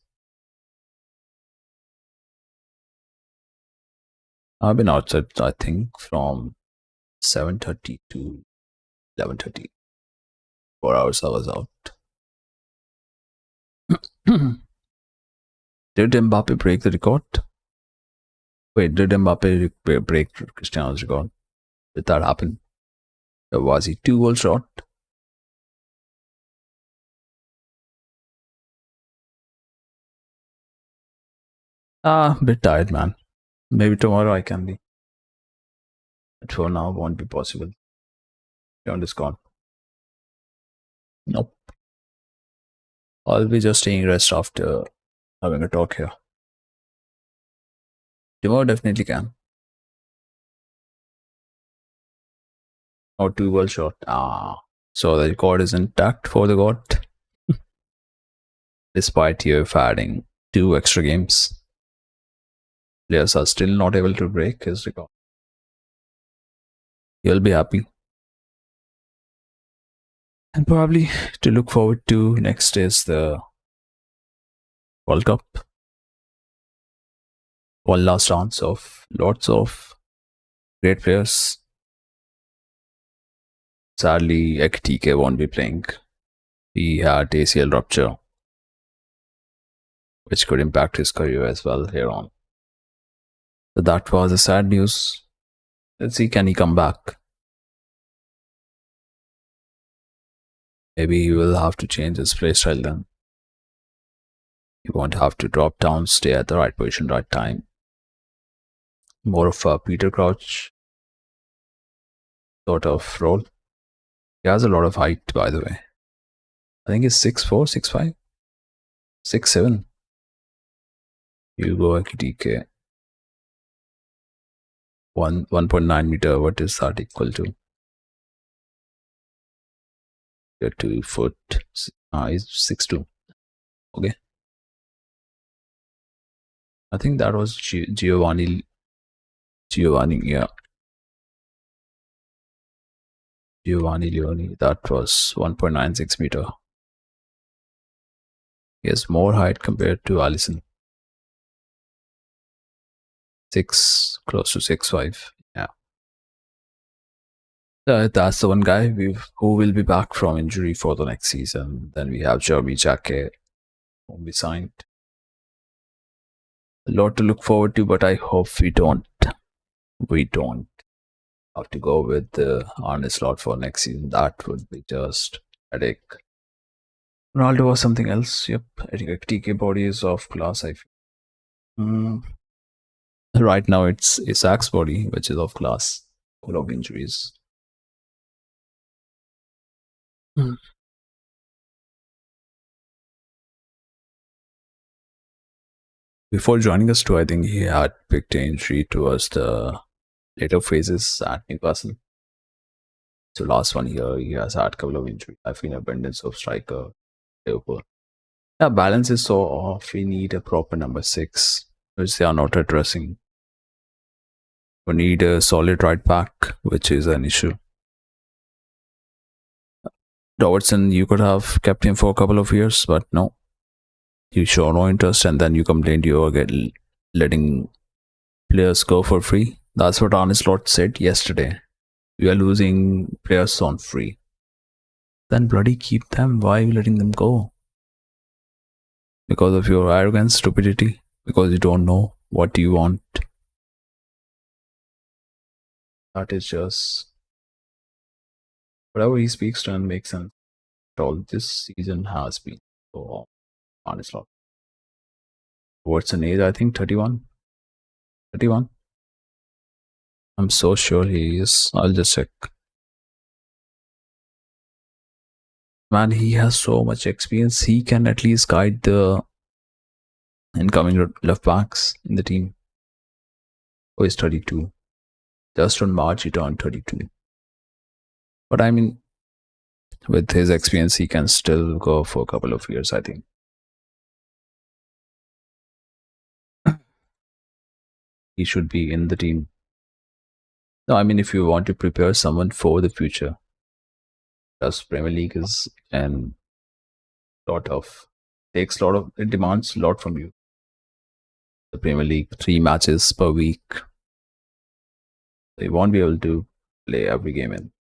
I've been outside, I think, from 7:30 to 11:30. 4 hours I was out. Did Mbappe break the record? Wait, did Mbappe break Cristiano's record? Did that happen? Or was he 2 goals short? Bit tired, man. Maybe tomorrow I can be. But for now, won't be possible. You're on Discord. Nope. I'll be just taking rest after having a talk here. Tomorrow definitely can. or 2 goal shot. So the record is intact for the GOAT, despite UEFA adding 2 extra games. Players are still not able to break his record. He'll be happy. And probably to look forward to next is the World Cup. One last chance of lots of great players. Sadly, Ekitike won't be playing. He had ACL rupture, which could impact his career as well here on. So that was the sad news. Let's see, can he come back? Maybe he will have to change his play style then. He won't have to drop down, stay at the right position, right time. More of a Peter Crouch sort of role. He has a lot of height, by the way. I think he's 6'4", 6'5", 6'7". Hugo Ekitike. 1.9 meter. What is that equal to? 2 foot. He's 6'2". Okay. I think that was Giovanni, yeah. Giovanni Leone. That was 1.96 meter. He has more height compared to Alisson. Close to 6'5". Yeah. That's the one guy who will be back from injury for the next season. Then we have Jeremy Jacquet, whom we signed. A lot to look forward to, but I hope we don't have to go with the Arne Slot for next season. That would be just headache. Ronaldo was something else. Yep, I think TK body is of class, I feel. Right now it's Isaac's body, which is of class. Full of injuries. Before joining us too, I think he had picked an injury towards the later phases at Newcastle. So last 1 year, he has had a couple of injuries. I've seen abundance of striker, Liverpool. Yeah, balance is so off. We need a proper number 6, which they are not addressing. We need a solid right back, which is an issue. Robertson, you could have kept him for a couple of years, but no. You show no interest, and then you complained you are letting players go for free. That's what Arne Slot said yesterday. We are losing players on free. Then bloody keep them. Why are you letting them go? Because of your arrogance, stupidity, because you don't know what you want. That is just whatever he speaks to and makes sense. All this season has been so honest. What's an age? I think 31. 31. I'm so sure he is. I'll just check. Man, he has so much experience. He can at least guide the incoming left backs in the team. Oh, he's 32. Just on March, he turned 32. But I mean, with his experience, he can still go for a couple of years, I think. He should be in the team. No, I mean, if you want to prepare someone for the future, because Premier League is it demands a lot from you. The Premier League, 3 matches per week. So you won't be able to play every game in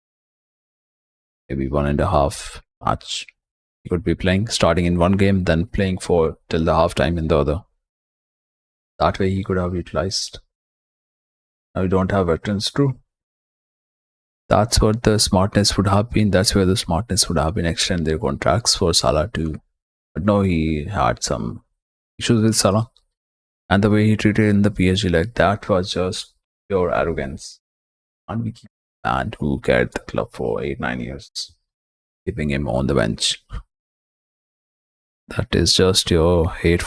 maybe 1.5 match. You could be playing, starting in one game, then playing for till the halftime in the other. That way he could have utilized. Now we don't have veterans, true. That's what the smartness would have been. That's where the smartness would have been, extend their contracts for Salah too. But no, he had some issues with Salah. And the way he treated in the PSG, like that was just pure arrogance. And we keep a man who carried the club for 8-9 years, keeping him on the bench. That is just your hate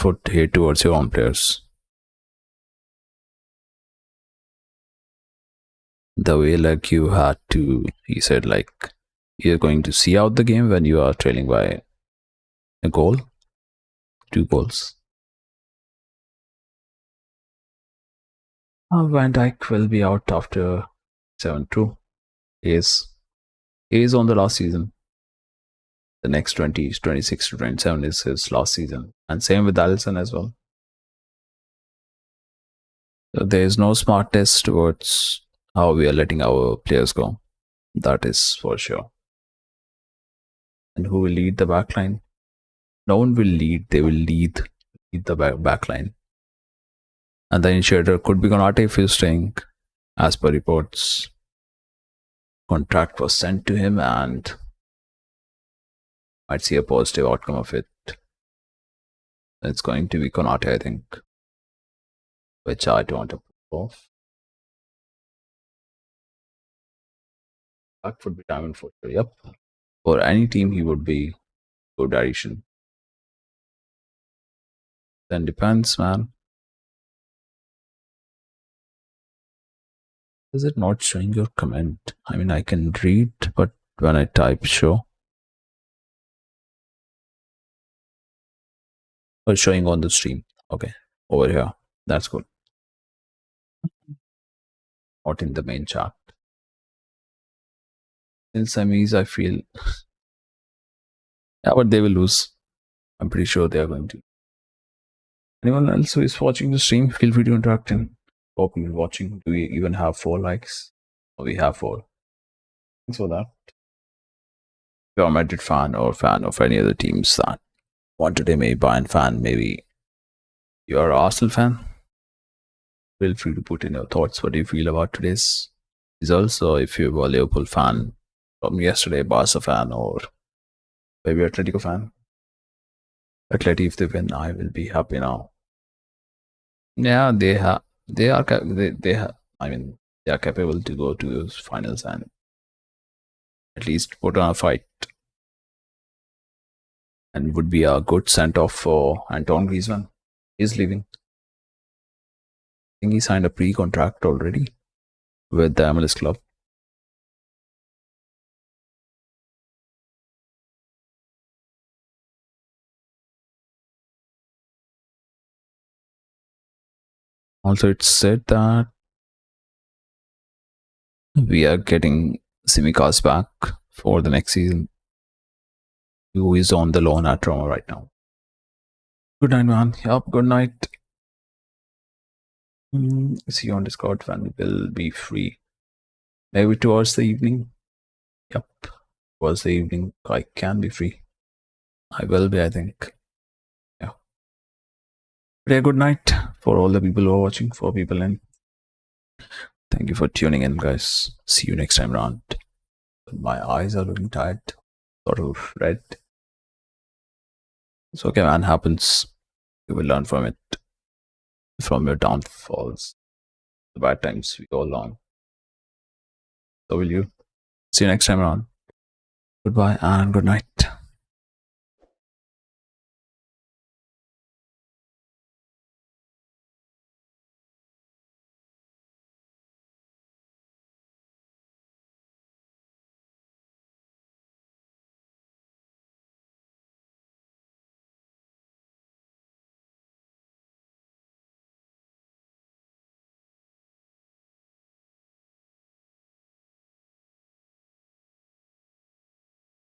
towards your own players. the way like you had to, he said like you're going to see out the game when you are trailing by a goal, 2 goals. Van Dijk will be out after 7. True. He is on the last season. The next 26 to 27 is his last season. And same with Alisson as well. So there is no smartness towards how we are letting our players go. That is for sure. And who will lead the backline? No one will lead. They will lead the backline. And the initiator could be Konate if he's staying. As per reports, contract was sent to him and might see a positive outcome of it. It's going to be Konate, I think, which I don't want to prove off. That would be Diamond for sure. Yep. For any team, he would be good addition. Then depends, man. Is it not showing your comment? I mean, I can read, but when I type show, or showing on the stream. Okay, over here. That's good. Not in the main chat. In semis, I feel. Yeah, but they will lose. I'm pretty sure they are going to. Anyone else who is watching the stream, feel free to interact in. Hope you're watching. Do we even have 4 likes? Oh, we have 4. Thanks for that. If you're a Madrid fan or fan of any other teams that want today, maybe Bayern fan, maybe you're an Arsenal fan, feel free to put in your thoughts. What do you feel about today's results? Or if you're a Liverpool fan from yesterday, Barca fan, or maybe Atletico fan. Atleti, if they win, I will be happy now. Yeah, they are I mean, they are capable to go to those finals and at least put on a fight. And would be a good send-off for Antoine Griezmann. He's leaving. I think he signed a pre-contract already with the MLS club. Also, it's said that we are getting Simicas back for the next season, who is on the loan at Roma right now. Good night, man. Yep, good night. See you on Discord when we'll be free. Maybe towards the evening. Yep, towards the evening I can be free. I will be, I think. Yeah. But yeah, good night for all the people who are watching, for people in. Thank you for tuning in, guys. See you next time around. My eyes are looking tired, sort of red. It's okay, man. Happens. You will learn from it, from your downfalls, the bad times we go along. So will you. See you next time around. Goodbye and good night.